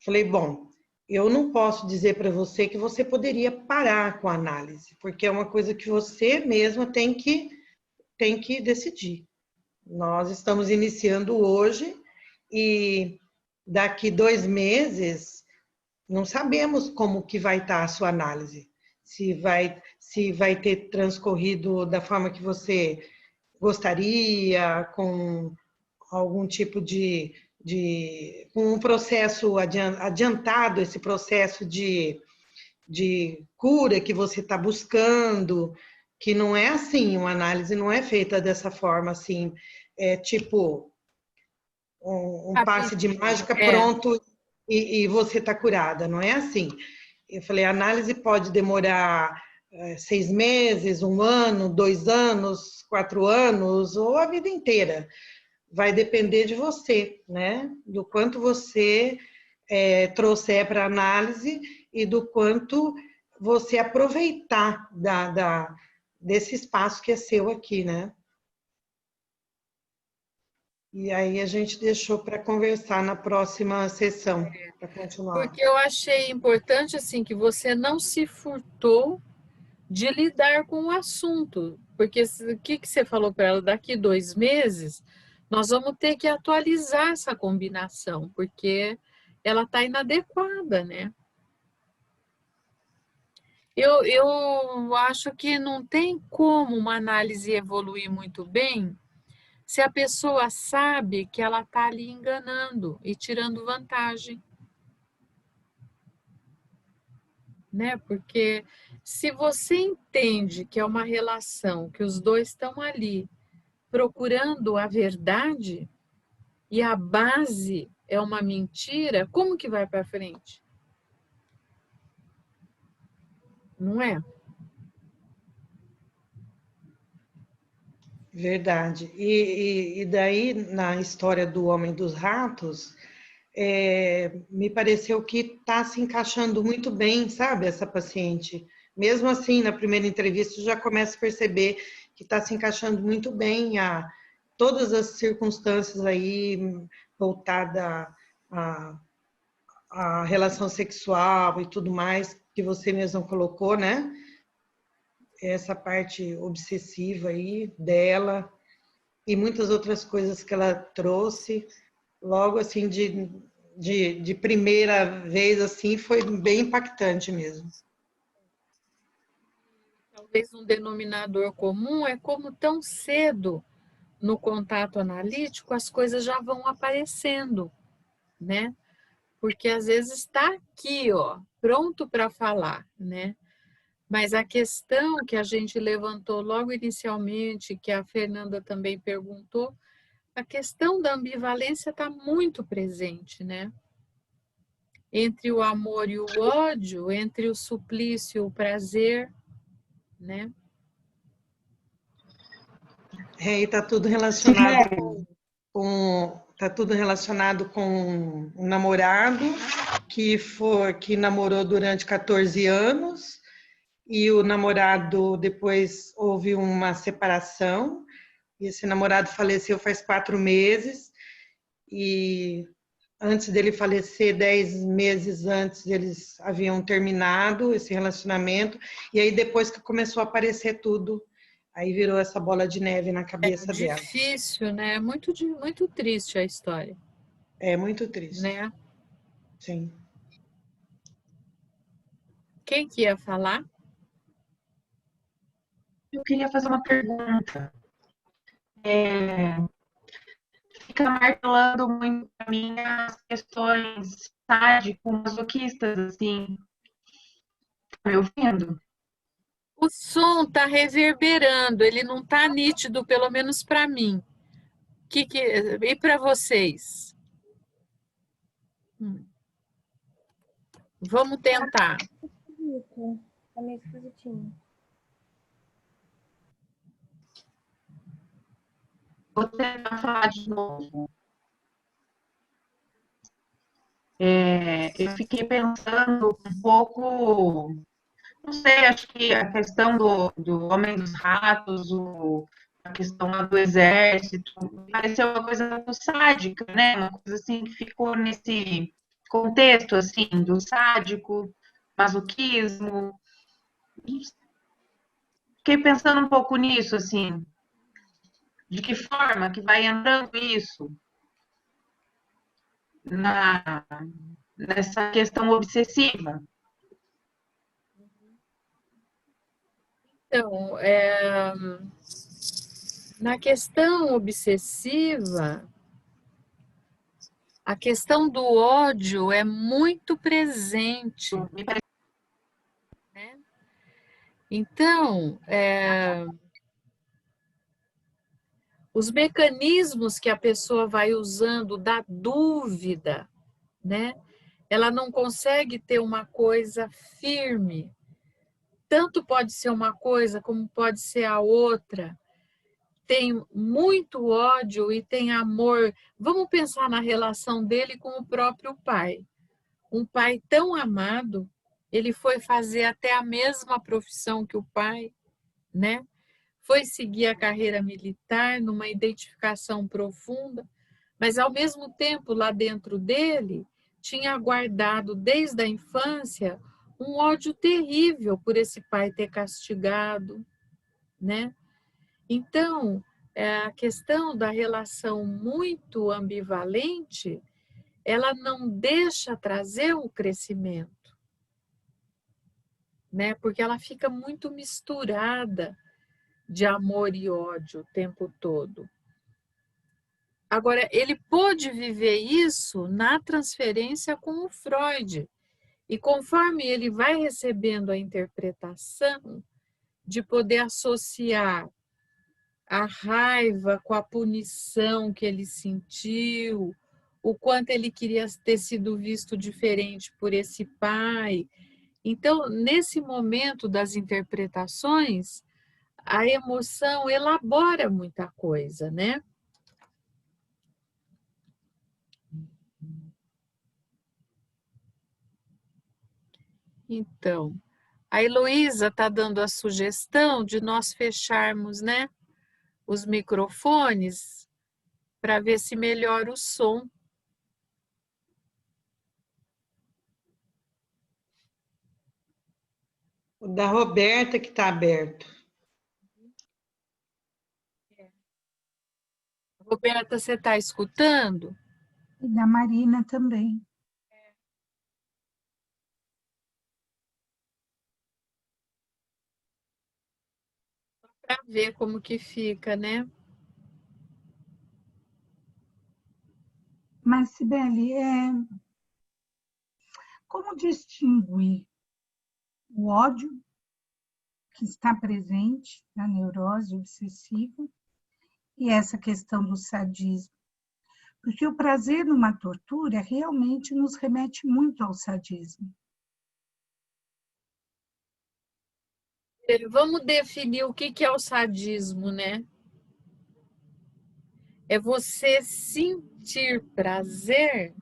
Falei, bom, eu não posso dizer para você que você poderia parar com a análise, porque é uma coisa que você mesma tem que decidir. Nós estamos iniciando hoje e daqui 2 meses não sabemos como que vai estar a sua análise. Se vai ter transcorrido da forma que você gostaria, com algum tipo com um processo adiantado, esse processo de cura que você está buscando, que não é assim, uma análise não é feita dessa forma assim, tipo um passe de mágica pronto e você está curada, não é assim. Eu falei, a análise pode demorar 6 meses, 1 ano, 2 anos, 4 anos, ou a vida inteira. Vai depender de você, né? Do quanto você trouxer para análise e do quanto você aproveitar desse espaço que é seu aqui, né? E aí a gente deixou para conversar na próxima sessão, para continuar. Porque eu achei importante assim que você não se furtou de lidar com o assunto, porque o que você falou para ela? Daqui 2 meses nós vamos ter que atualizar essa combinação, porque ela está inadequada, né? Eu acho que não tem como uma análise evoluir muito bem se a pessoa sabe que ela está ali enganando e tirando vantagem, né? Porque se você entende que é uma relação, que os dois estão ali procurando a verdade e a base é uma mentira, como que vai para frente? Não é? Verdade. E daí, na história do Homem dos Ratos, me pareceu que está se encaixando muito bem, sabe, essa paciente. Mesmo assim, na primeira entrevista, eu já começo a perceber que está se encaixando muito bem todas as circunstâncias aí voltada à, à relação sexual e tudo mais que você mesmo colocou, né? Essa parte obsessiva aí dela e muitas outras coisas que ela trouxe, logo assim, de primeira vez, assim, foi bem impactante mesmo. Talvez um denominador comum é como tão cedo no contato analítico as coisas já vão aparecendo, né? Porque às vezes está aqui, ó, pronto para falar, né? Mas a questão que a gente levantou logo inicialmente, que a Fernanda também perguntou, a questão da ambivalência está muito presente, né? Entre o amor e o ódio, entre o suplício e o prazer, né? E está tudo relacionado tá tudo relacionado com um namorado que namorou durante 14 anos e o namorado depois houve uma separação. E esse namorado faleceu faz 4 meses e antes dele falecer, 10 meses antes, eles haviam terminado esse relacionamento. E aí, depois que começou a aparecer tudo, aí virou essa bola de neve na cabeça dela. Difícil, né? Muito triste a história. É muito triste. Né? Sim. Quem que ia falar? Eu queria fazer uma pergunta. fica martelando muito para mim as questões sádico-masoquistas, assim. Tá me ouvindo? O som está reverberando, ele não está nítido, pelo menos para mim. E para vocês? Vamos tentar. Tá meio esquisitinho. Vou tentar falar de novo. Eu fiquei pensando um pouco, não sei, acho que a questão do Homem dos Ratos, a questão lá do exército, pareceu uma coisa muito sádica, né? Uma coisa assim que ficou nesse contexto assim do sádico, masoquismo. Fiquei pensando um pouco nisso, assim, de que forma que vai entrando isso nessa questão obsessiva. Então, na questão obsessiva, a questão do ódio é muito presente. Né? Então, os mecanismos que a pessoa vai usando da dúvida, né? Ela não consegue ter uma coisa firme. Tanto pode ser uma coisa como pode ser a outra. Tem muito ódio e tem amor. Vamos pensar na relação dele com o próprio pai. Um pai tão amado, ele foi fazer até a mesma profissão que o pai, né? Foi seguir a carreira militar numa identificação profunda, mas ao mesmo tempo lá dentro dele tinha guardado desde a infância um ódio terrível por esse pai ter castigado, né? Então, a questão da relação muito ambivalente, ela não deixa trazer o crescimento, né? Porque ela fica muito misturada de amor e ódio o tempo todo. Agora, ele pôde viver isso na transferência com o Freud. E conforme ele vai recebendo a interpretação de poder associar a raiva com a punição que ele sentiu, o quanto ele queria ter sido visto diferente por esse pai. Então, nesse momento das interpretações, a emoção elabora muita coisa, né? Então, a Heloísa está dando a sugestão de nós fecharmos, né, os microfones para ver se melhora o som. O da Roberta que está aberto. Roberta, você está escutando? E da Marina também. Para ver como que fica, né? Mas, Sibeli, como distinguir o ódio que está presente na neurose obsessiva e essa questão do sadismo? Porque o prazer numa tortura realmente nos remete muito ao sadismo. Vamos definir o que é o sadismo, né? É você sentir prazer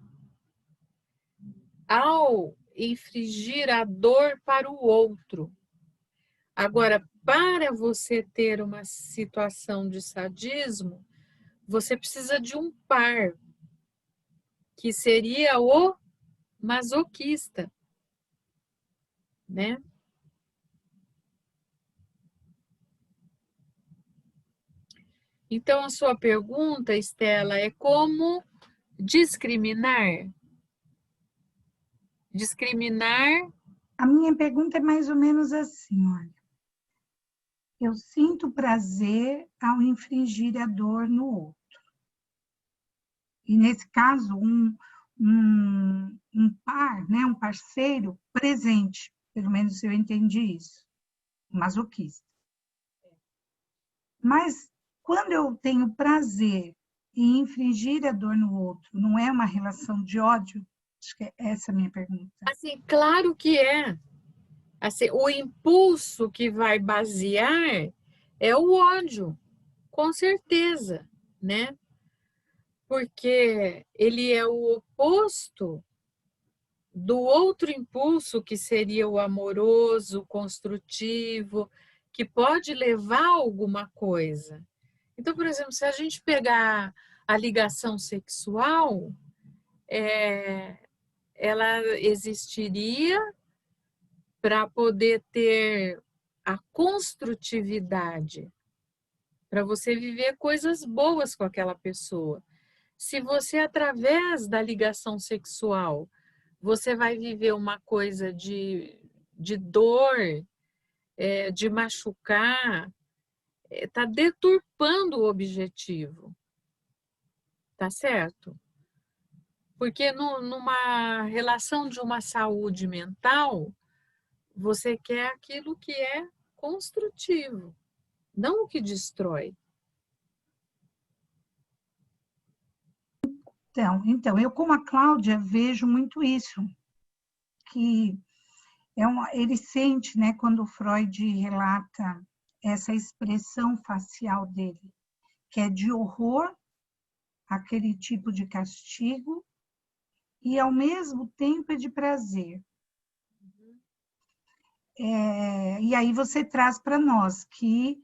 ao infligir a dor para o outro. Agora, para você ter uma situação de sadismo, você precisa de um par, que seria o masoquista, né? Então, a sua pergunta, Estela, é como discriminar? Discriminar. A minha pergunta é mais ou menos assim, olha. Eu sinto prazer ao infligir a dor no outro. E nesse caso, um par, né, um parceiro presente, pelo menos eu entendi isso, masoquista. Mas quando eu tenho prazer em infligir a dor no outro, não é uma relação de ódio? Acho que é essa a minha pergunta. Assim, claro que é. Assim, o impulso que vai basear é o ódio, com certeza, né? Porque ele é o oposto do outro impulso que seria o amoroso, o construtivo, que pode levar a alguma coisa. Então, por exemplo, se a gente pegar a ligação sexual, ela existiria para poder ter a construtividade, para você viver coisas boas com aquela pessoa. Se você, através da ligação sexual, você vai viver uma coisa de dor, de machucar, está deturpando o objetivo, tá certo? Porque numa relação de uma saúde mental, você quer aquilo que é construtivo, não o que destrói. Então, eu como a Cláudia vejo muito isso, que ele sente, né, quando o Freud relata essa expressão facial dele, que é de horror, aquele tipo de castigo, e ao mesmo tempo é de prazer. E aí você traz para nós que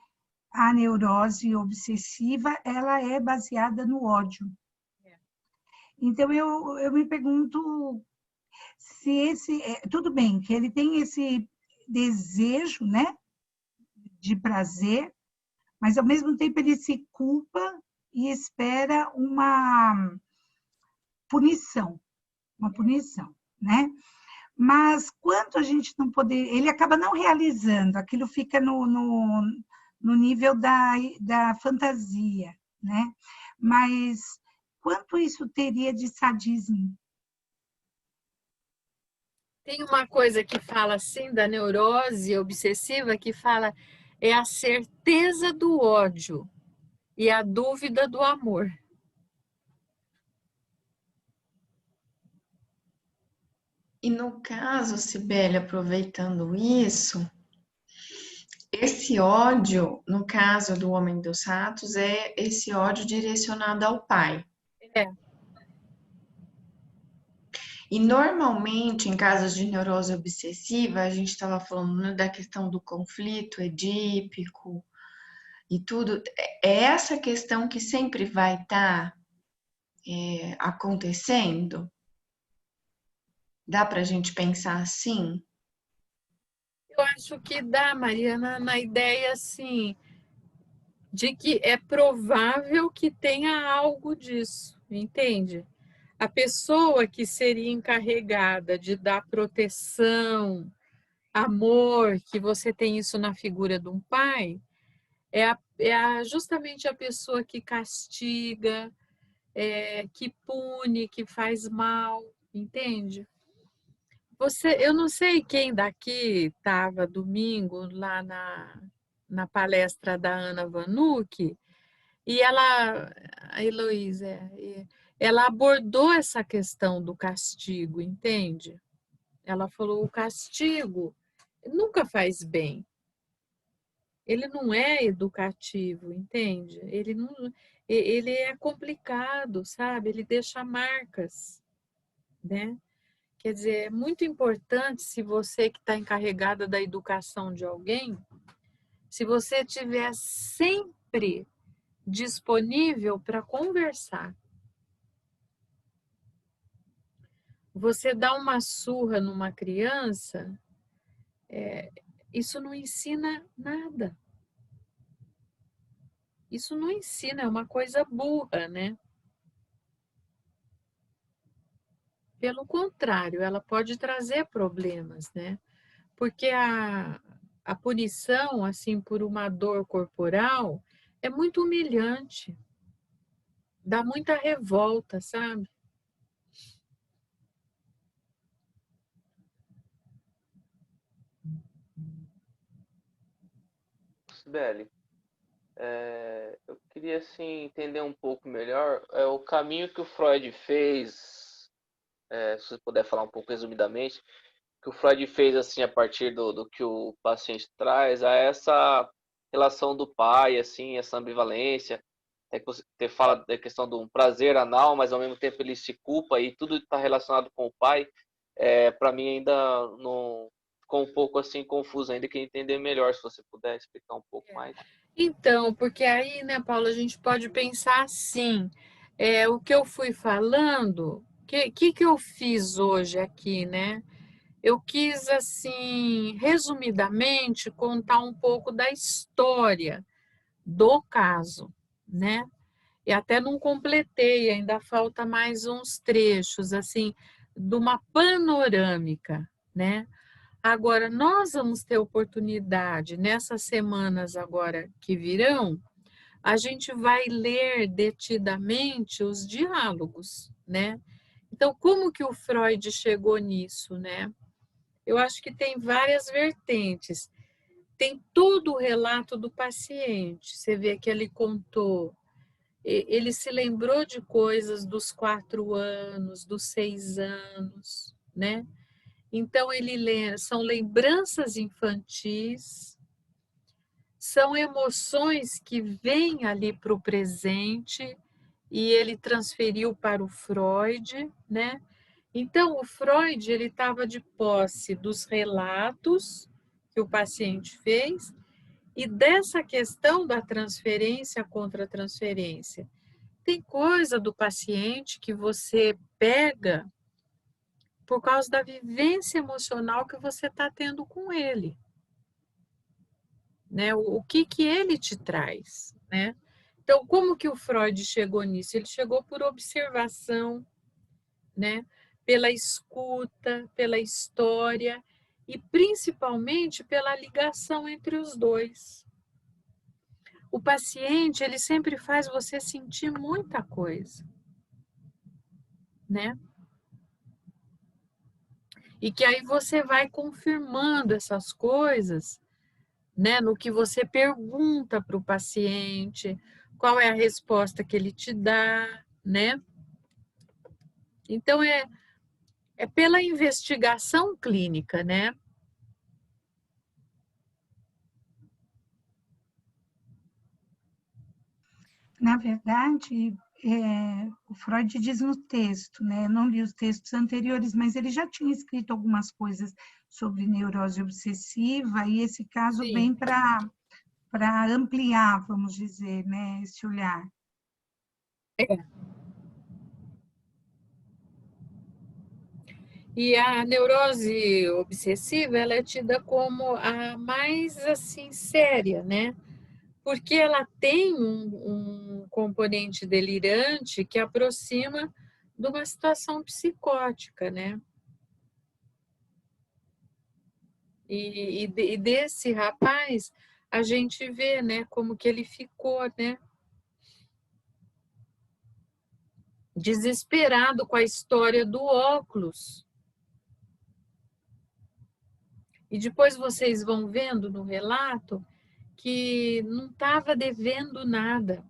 a neurose obsessiva, ela é baseada no ódio. Então, eu me pergunto se tudo bem, que ele tem esse desejo, né, de prazer, mas ao mesmo tempo ele se culpa e espera uma punição, né? Mas quanto a gente não poder, ele acaba não realizando, aquilo fica no nível da fantasia, né? Mas quanto isso teria de sadismo? Tem uma coisa que fala assim da neurose obsessiva que fala é a certeza do ódio e a dúvida do amor. E no caso, Cibele, aproveitando isso, esse ódio, no caso do Homem dos Ratos, é esse ódio direcionado ao pai. É. E normalmente, em casos de neurose obsessiva, a gente estava falando, né, da questão do conflito edípico e tudo, é essa questão que sempre vai estar acontecendo? Dá para a gente pensar assim? Eu acho que dá, Mariana, na ideia assim de que é provável que tenha algo disso, entende? A pessoa que seria encarregada de dar proteção, amor, que você tem isso na figura de um pai, justamente a pessoa que castiga, que pune, que faz mal, entende? Eu não sei quem daqui estava domingo lá na palestra da Ana Vanucci, e a Heloísa, ela abordou essa questão do castigo, entende? Ela falou, o castigo nunca faz bem. Ele não é educativo, entende? Ele é complicado, sabe? Ele deixa marcas, né? Quer dizer, é muito importante se você que está encarregada da educação de alguém, se você estiver sempre disponível para conversar. Você dá uma surra numa criança, isso não ensina nada. Isso não ensina, é uma coisa burra, né? Pelo contrário, ela pode trazer problemas, né? Porque a punição, assim, por uma dor corporal, é muito humilhante. dá muita revolta, sabe? Sibeli, eu queria assim entender um pouco melhor o caminho que o Freud fez, se você puder falar um pouco resumidamente, que o Freud fez assim a partir do que o paciente traz a essa relação do pai, assim, essa ambivalência, que você fala da questão do prazer anal, mas ao mesmo tempo ele se culpa e tudo está relacionado com o pai. Para mim ainda não ficou um pouco assim confuso, ainda queria entender melhor, se você puder explicar um pouco mais. Então, porque aí, né, Paula, a gente pode pensar assim, o que eu fui falando, que eu fiz hoje aqui, né? Eu quis, assim, resumidamente, contar um pouco da história do caso, né? E até não completei, ainda falta mais uns trechos, assim, de uma panorâmica, né? Agora, nós vamos ter oportunidade, nessas semanas agora que virão, a gente vai ler detidamente os diálogos, né? Então, como que o Freud chegou nisso, né? Eu acho que tem várias vertentes. Tem todo o relato do paciente. Você vê que ele contou, ele se lembrou de coisas dos 4 anos, dos 6 anos, né? Então, são lembranças infantis, são emoções que vêm ali para o presente e ele transferiu para o Freud, né? Então, o Freud ele estava de posse dos relatos que o paciente fez e dessa questão da transferência contra transferência. Tem coisa do paciente que você pega por causa da vivência emocional que você está tendo com ele, né? O que ele te traz, né? Então, como que o Freud chegou nisso? Ele chegou por observação, né? Pela escuta, pela história e principalmente pela ligação entre os dois. O paciente, ele sempre faz você sentir muita coisa, né? E que aí você vai confirmando essas coisas, né, no que você pergunta para o paciente, qual é a resposta que ele te dá, né? Então, é pela investigação clínica, né? Na verdade, o Freud diz no texto, né? Eu não li os textos anteriores, mas ele já tinha escrito algumas coisas sobre neurose obsessiva, e esse caso Sim. vem para ampliar, vamos dizer, né, esse olhar. E a neurose obsessiva, ela é tida como a mais, assim, séria, né? Porque ela tem um componente delirante que aproxima de uma situação psicótica, né? E desse rapaz, a gente vê, né, como que ele ficou, né? Desesperado com a história do óculos. E depois vocês vão vendo no relato que não estava devendo nada.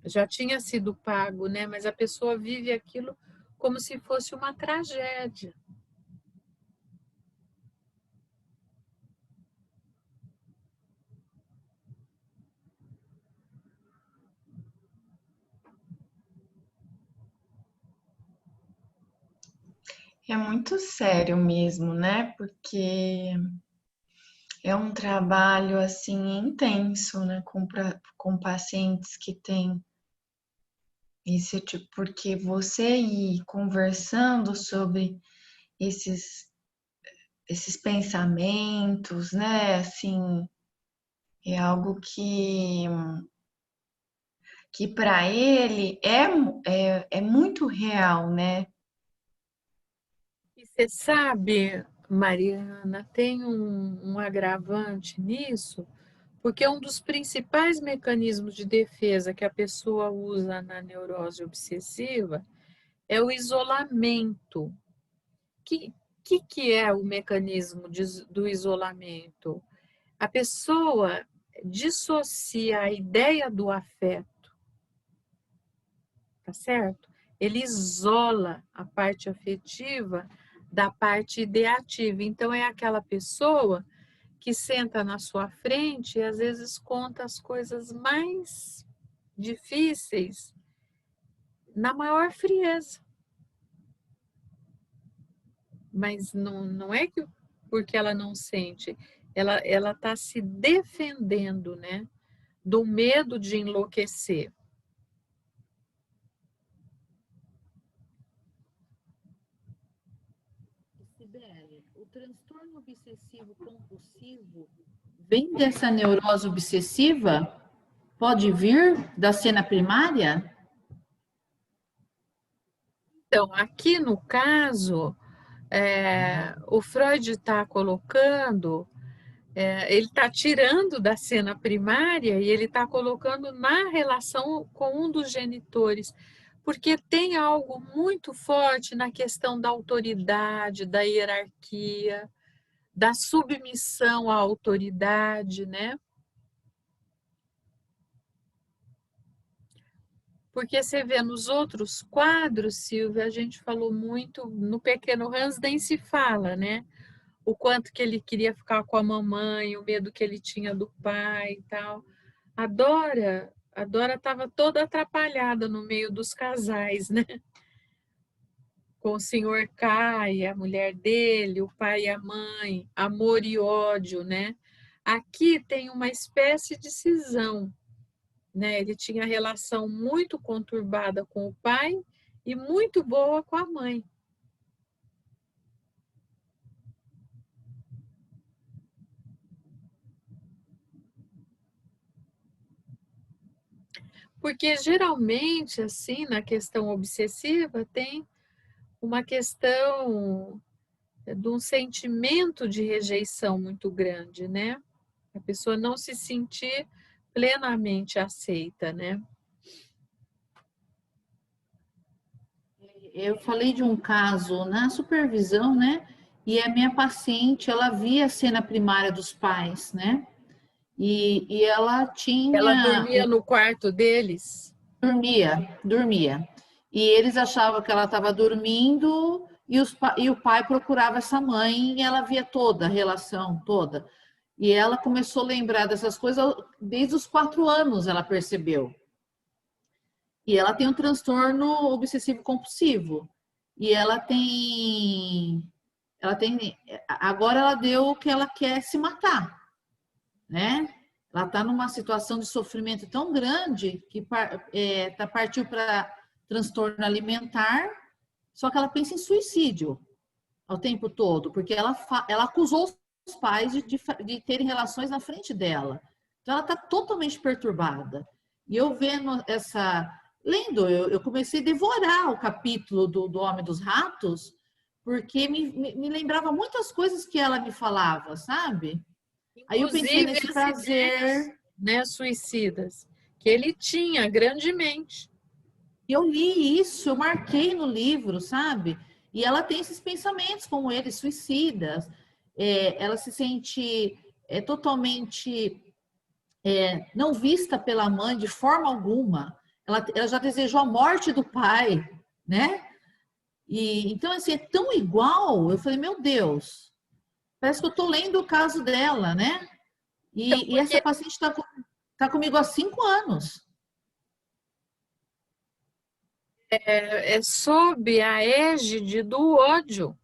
Já tinha sido pago, né? Mas a pessoa vive aquilo como se fosse uma tragédia. É muito sério mesmo, né? Porque é um trabalho assim intenso, né? Com pacientes que têm esse tipo, porque você ir conversando sobre esses, esses pensamentos, né? Assim, é algo que para ele é muito real, né? E você sabe, Mariana, tem um agravante nisso, Porque um dos principais mecanismos de defesa que a pessoa usa na neurose obsessiva é o isolamento. O que é o mecanismo do isolamento? A pessoa dissocia a ideia do afeto, tá certo? Ele isola a parte afetiva da parte ideativa. Então, é aquela pessoa que senta na sua frente e às vezes conta as coisas mais difíceis na maior frieza. Mas não é que porque ela não sente, ela está se defendendo, né, do medo de enlouquecer. Sibeli, o transtorno obsessivo compulsivo vem dessa neurose obsessiva? Pode vir da cena primária? Então, aqui no caso, o Freud está colocando, ele está tirando da cena primária e ele está colocando na relação com um dos genitores, porque tem algo muito forte na questão da autoridade, da hierarquia, da submissão à autoridade, né? Porque você vê nos outros quadros, Silvia, a gente falou muito, no Pequeno Hans nem se fala, né? O quanto que ele queria ficar com a mamãe, o medo que ele tinha do pai e tal. A Dora estava toda atrapalhada no meio dos casais, né? Com o senhor K e a mulher dele, o pai e a mãe, amor e ódio, né? Aqui tem uma espécie de cisão, né? Ele tinha relação muito conturbada com o pai e muito boa com a mãe. Porque geralmente, assim, na questão obsessiva, tem uma questão de um sentimento de rejeição muito grande, né? A pessoa não se sentir plenamente aceita, né? Eu falei de um caso na supervisão, né? E a minha paciente, ela via a cena primária dos pais, né? E ela tinha... Ela dormia no quarto deles? Dormia. E eles achavam que ela estava dormindo e o pai procurava essa mãe e ela via toda a relação, toda. E ela começou a lembrar dessas coisas desde os 4 anos, ela percebeu. E ela tem um transtorno obsessivo compulsivo. E agora ela deu que ela quer se matar, né? Ela está numa situação de sofrimento tão grande que partiu para transtorno alimentar, só que ela pensa em suicídio ao tempo todo, porque ela acusou os pais de terem relações na frente dela. Então ela está totalmente perturbada. E eu vendo lendo, eu comecei a devorar o capítulo do Homem dos Ratos, porque me lembrava muitas coisas que ela me falava, sabe? Aí eu pensei nesse prazer, né, suicidas, que ele tinha grandemente. Eu li isso, eu marquei no livro, sabe? E ela tem esses pensamentos como ele, suicidas. Ela se sente totalmente não vista pela mãe de forma alguma. Ela já desejou a morte do pai, né? Então, assim, é tão igual. Eu falei, meu Deus, parece que eu estou lendo o caso dela, né? E essa paciente está comigo há 5 anos. É sob a égide do ódio.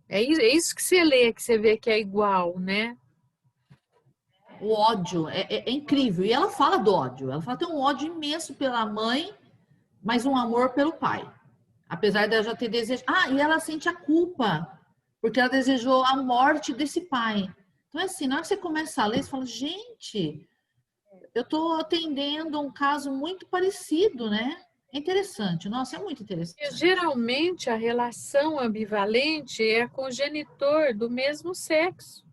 É isso que você lê, que você vê que é igual, né? O ódio é incrível. E ela fala do ódio. Ela fala que tem um ódio imenso pela mãe, mas um amor pelo pai. Apesar dela já ter desejado. E ela sente a culpa, porque ela desejou a morte desse pai. Então, assim, na hora que você começa a ler, você fala, gente, eu estou atendendo um caso muito parecido, né? É interessante. Nossa, é muito interessante. E, geralmente, a relação ambivalente é com o genitor do mesmo sexo.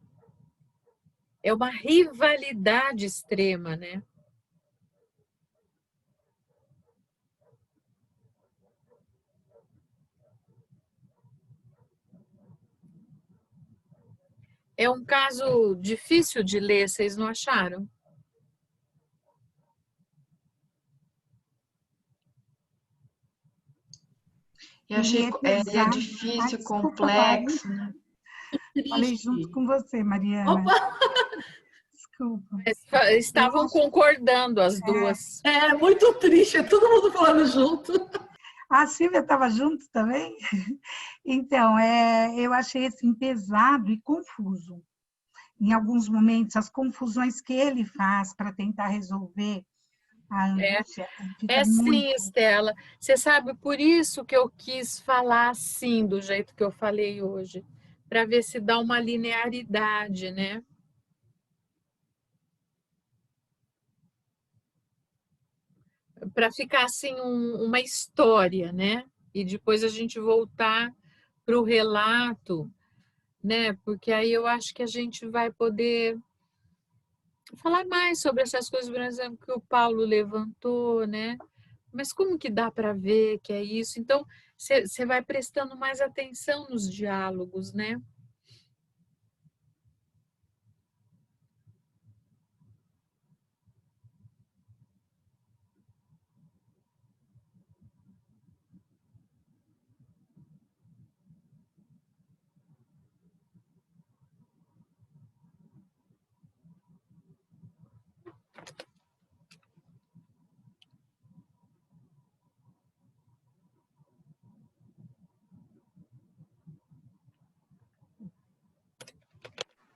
é uma rivalidade extrema, né? É um caso difícil de ler, vocês não acharam? Eu achei Ele ele é pesado. difícil, Desculpa, complexo, né? falei junto Triste. com você, Mariana. Opa! Desculpa. Estavam concordando as duas. É muito triste, é todo mundo falando junto. A Silvia estava junto também? Então, eu achei assim, pesado e confuso. Em alguns momentos, as confusões que ele faz para tentar resolver a angústia fica É sim, muito... Estela. Você sabe, por isso que eu quis falar assim, do jeito que eu falei hoje, para ver se dá uma linearidade, né? Para ficar assim uma história, né? E depois a gente voltar para o relato, né? Porque aí eu acho que a gente vai poder falar mais sobre essas coisas, por exemplo, que o Paulo levantou, né? Mas como que dá para ver que é isso? Então, você vai prestando mais atenção nos diálogos, né?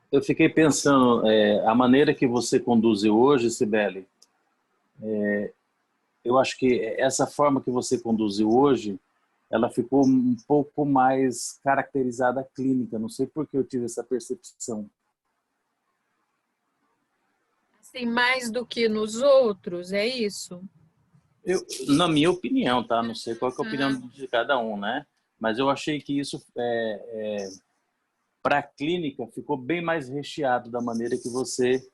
Eu fiquei pensando, a maneira que você conduziu hoje, Cibele, eu acho que essa forma que você conduziu hoje, ela ficou um pouco mais caracterizada clínica. Não sei por que eu tive essa percepção. Assim, mais do que nos outros, é isso? Na minha opinião, tá? Não sei qual que é a opinião de cada um, né? Mas eu achei que isso, para a clínica, ficou bem mais recheado da maneira que você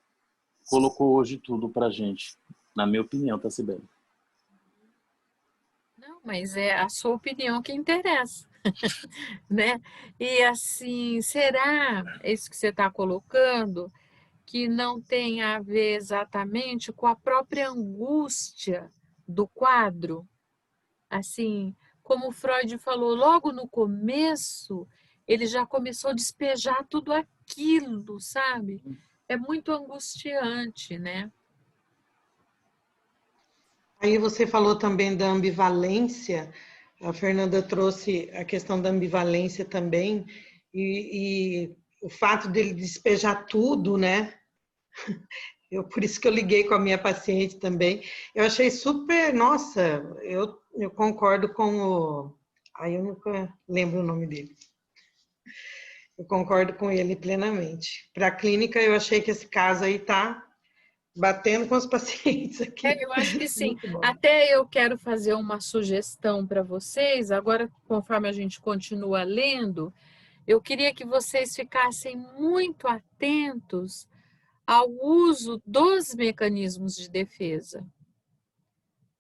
colocou hoje tudo para gente. Na minha opinião, tá, Cibele? Não, mas é a sua opinião que interessa, né? E assim, será, isso que você está colocando, que não tem a ver exatamente com a própria angústia do quadro? Assim, como o Freud falou logo no começo, ele já começou a despejar tudo aquilo, sabe? É muito angustiante, né? Aí você falou também da ambivalência, a Fernanda trouxe a questão da ambivalência também, e o fato dele despejar tudo, né? Por isso que eu liguei com a minha paciente também. Eu achei super, nossa, eu concordo com o. Aí eu nunca lembro o nome dele. Eu concordo com ele plenamente. Para a clínica, eu achei que esse caso aí tá batendo com os pacientes aqui. Eu acho que sim. Muito bom. Até eu quero fazer uma sugestão para vocês. Agora, conforme a gente continua lendo, eu queria que vocês ficassem muito atentos ao uso dos mecanismos de defesa.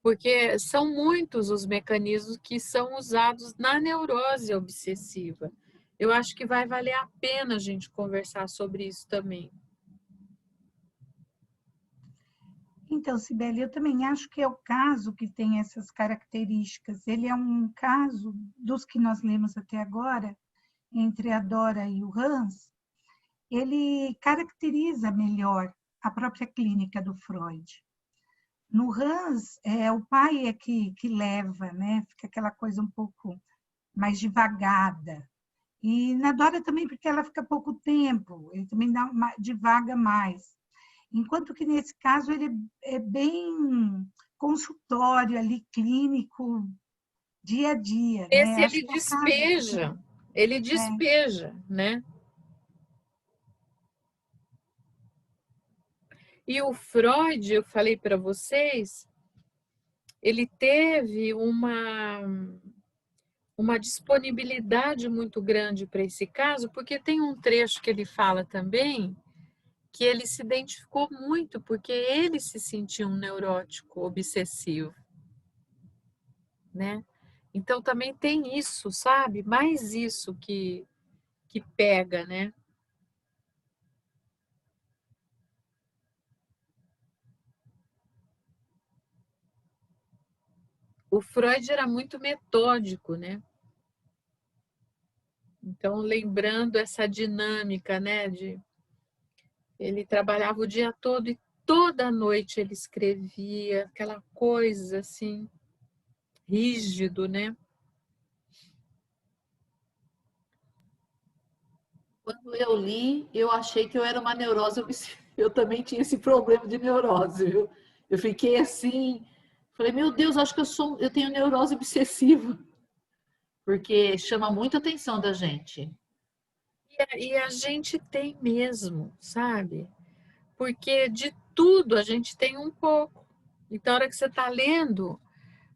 Porque são muitos os mecanismos que são usados na neurose obsessiva. Eu acho que vai valer a pena a gente conversar sobre isso também. Então, Cibele, eu também acho que é o caso que tem essas características. Ele é um caso dos que nós lemos até agora, entre a Dora e o Hans, ele caracteriza melhor a própria clínica do Freud. No Hans, o pai é que leva, né? Fica aquela coisa um pouco mais devagada. E na Dora também, porque ela fica pouco tempo, ele também divaga mais. Enquanto que nesse caso ele é bem consultório ali, clínico, dia a dia. Esse Né? ele despeja, né? E o Freud, eu falei para vocês, ele teve uma disponibilidade muito grande para esse caso, porque tem um trecho que ele fala também que ele se identificou muito, porque ele se sentia um neurótico obsessivo, né? Então também tem isso, sabe? Mais isso que pega, né? O Freud era muito metódico, né? Então, lembrando essa dinâmica, né? Ele trabalhava o dia todo e toda noite ele escrevia, aquela coisa assim, rígido, né? Quando eu li, eu achei que eu era uma neurose obsessiva. Eu também tinha esse problema de neurose, viu? Eu fiquei assim, falei, meu Deus, acho que eu tenho neurose obsessiva, porque chama muita atenção da gente. E a gente tem mesmo, sabe? Porque de tudo a gente tem um pouco. Então, na hora que você está lendo,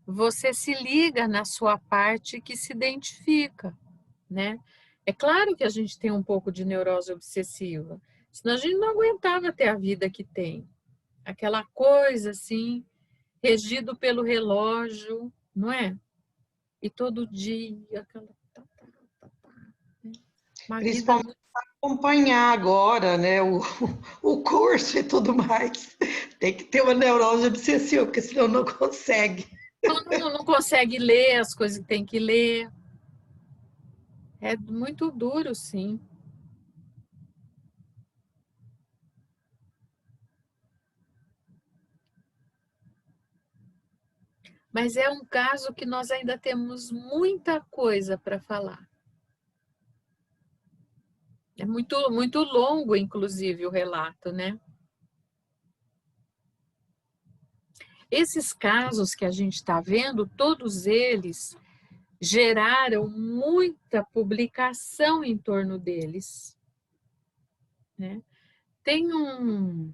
você se liga na sua parte que se identifica, né? É claro que a gente tem um pouco de neurose obsessiva, senão a gente não aguentava ter a vida que tem. Aquela coisa assim, regido pelo relógio, não é? E todo dia, aquela. Né? Uma vida Principalmente acompanhar agora, né, o curso e tudo mais. Tem que ter uma neurose obsessiva, porque senão não consegue. não consegue ler as coisas que tem que ler. É muito duro, sim. Mas é um caso que nós ainda temos muita coisa para falar. É muito, muito longo, inclusive, o relato, né? Esses casos que a gente está vendo, todos eles geraram muita publicação em torno deles, né? Tem um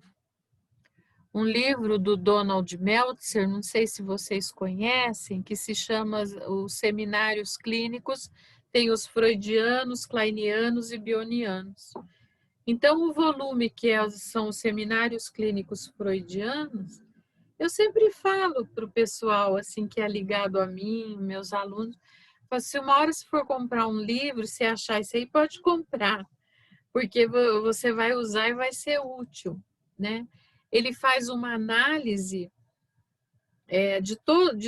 livro do Donald Meltzer, não sei se vocês conhecem, que se chama Os Seminários Clínicos, tem os freudianos, kleinianos e bionianos. Então, o volume são os seminários clínicos freudianos, eu sempre falo para o pessoal assim que é ligado a mim, meus alunos, se uma hora se for comprar um livro, se achar isso aí, pode comprar, porque você vai usar e vai ser útil, né? Ele faz uma análise de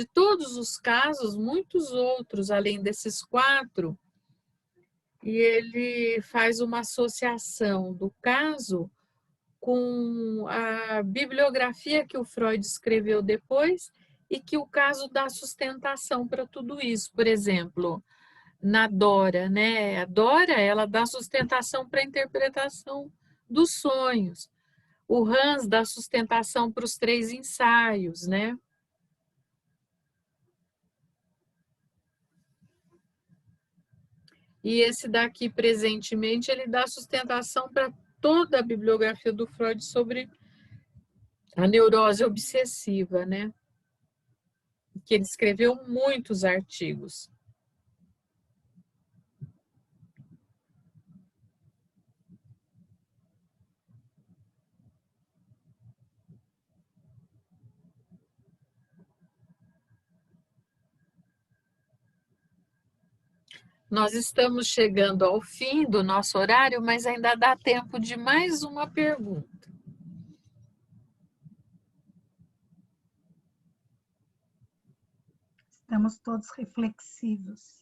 todos os casos, muitos outros, além desses 4, e ele faz uma associação do caso com a bibliografia que o Freud escreveu depois e que o caso dá sustentação para tudo isso. Por exemplo, na Dora, né? A Dora, ela dá sustentação para a interpretação dos sonhos. O Hans dá sustentação para os 3 ensaios, né? E esse daqui, presentemente, ele dá sustentação para toda a bibliografia do Freud sobre a neurose obsessiva, né? Que ele escreveu muitos artigos. Nós estamos chegando ao fim do nosso horário, mas ainda dá tempo de mais uma pergunta. Estamos todos reflexivos.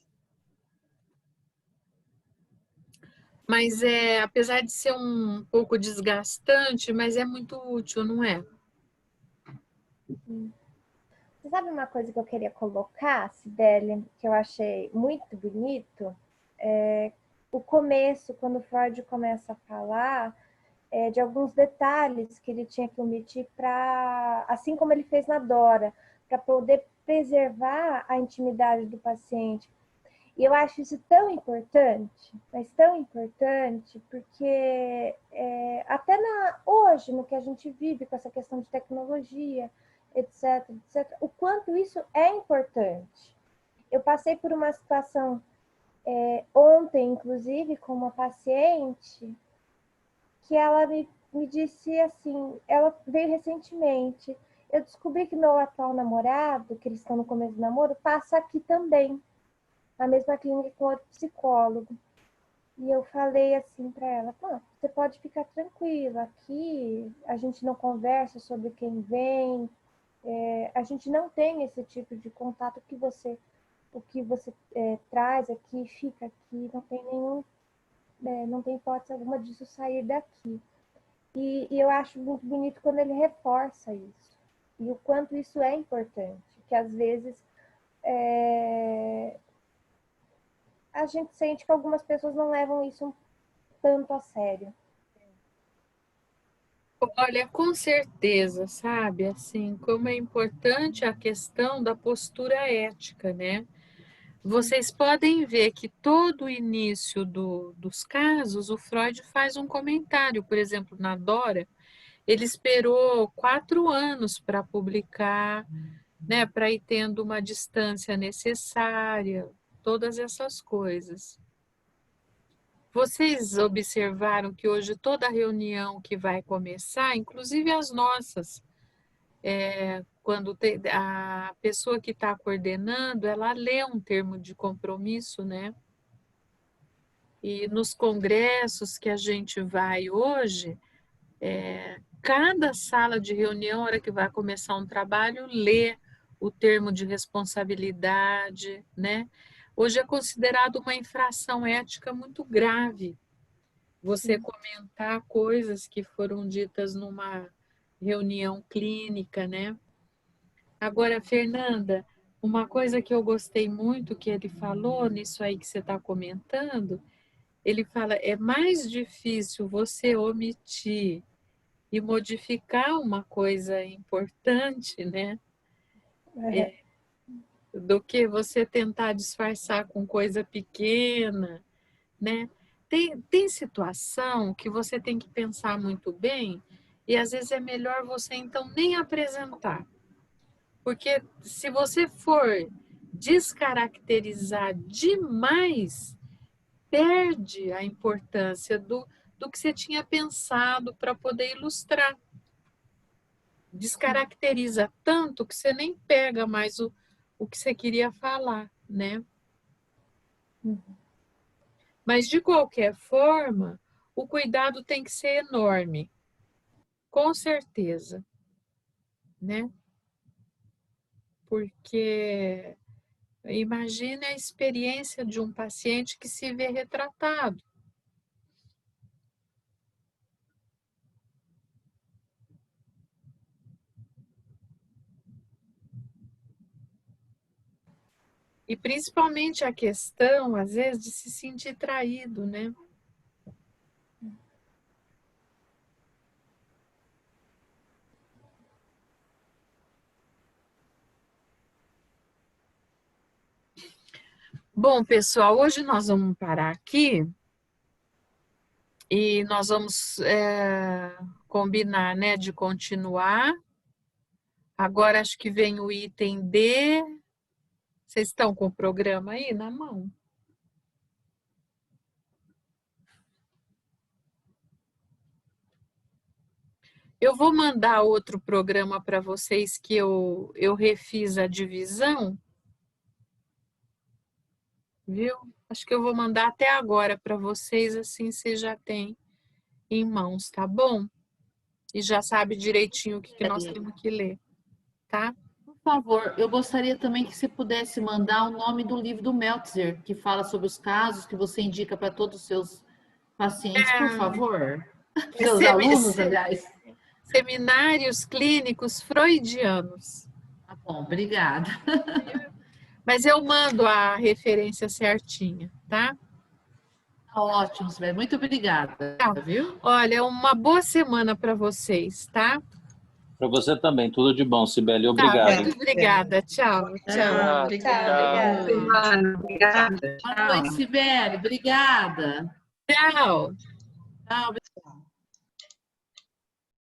Mas apesar de ser um pouco desgastante, mas é muito útil, não é? Você sabe uma coisa que eu queria colocar, Cibele, que eu achei muito bonito? O começo, quando Freud começa a falar de alguns detalhes que ele tinha que omitir para, assim como ele fez na Dora, para poder preservar a intimidade do paciente. E eu acho isso tão importante, mas tão importante, porque até hoje, no que a gente vive com essa questão de tecnologia, etc., etc., o quanto isso é importante. Eu passei por uma situação ontem, inclusive, com uma paciente, que ela me me disse assim, ela veio recentemente, eu descobri que meu atual namorado, que eles estão no começo do namoro, passa aqui também, na mesma clínica com outro psicólogo. E eu falei assim para ela, você pode ficar tranquila, aqui a gente não conversa sobre quem vem, a gente não tem esse tipo de contato que o que você traz aqui, fica aqui, não tem não tem hipótese alguma disso sair daqui. E eu acho muito bonito quando ele reforça isso. E o quanto isso é importante. Que às vezes a gente sente que algumas pessoas não levam isso tanto a sério. Olha, com certeza, sabe? Assim, como é importante a questão da postura ética, né? Vocês podem ver que todo o início dos casos, o Freud faz um comentário. Por exemplo, na Dora, ele esperou 4 anos para publicar, né, para ir tendo uma distância necessária, todas essas coisas. Vocês observaram que hoje toda reunião que vai começar, inclusive as nossas, quando a pessoa que está coordenando, ela lê um termo de compromisso, né? E nos congressos que a gente vai hoje, cada sala de reunião, na hora que vai começar um trabalho, lê o termo de responsabilidade, né? Hoje é considerado uma infração ética muito grave você comentar coisas que foram ditas numa reunião clínica, né? Agora, Fernanda, uma coisa que eu gostei muito que ele falou nisso aí que você está comentando, ele fala, é mais difícil você omitir e modificar uma coisa importante, né? Do que você tentar disfarçar com coisa pequena, né? Tem situação que você tem que pensar muito bem e às vezes é melhor você então nem apresentar. Porque se você for descaracterizar demais, perde a importância do que você tinha pensado para poder ilustrar. Descaracteriza tanto que você nem pega mais o que você queria falar, né? Mas, de qualquer forma, o cuidado tem que ser enorme, com certeza, né? Porque imagine a experiência de um paciente que se vê retratado. E principalmente a questão, às vezes, de se sentir traído, né? Bom, pessoal, hoje nós vamos parar aqui e nós vamos combinar, né, de continuar. Agora acho que vem o item D. Vocês estão com o programa aí na mão? Eu vou mandar outro programa para vocês que eu refiz a divisão. Viu? Acho que eu vou mandar até agora para vocês, assim vocês já têm em mãos, tá bom? E já sabe direitinho o que nós temos que ler, tá? Por favor, eu gostaria também que você pudesse mandar o nome do livro do Meltzer, que fala sobre os casos que você indica para todos os seus pacientes, por favor. Seus alunos, aliás. Seminários Clínicos Freudianos. Tá bom, obrigada. Mas eu mando a referência certinha, tá? Ótimo, Sibeli. Muito obrigada. Tá, viu? Olha, uma boa semana para vocês, tá? Para você também. Tudo de bom, Sibeli. Obrigado. Tá, muito obrigada. Tchau. Tchau. Obrigada. Boa noite, Sibeli. Obrigada. Tchau. Tchau.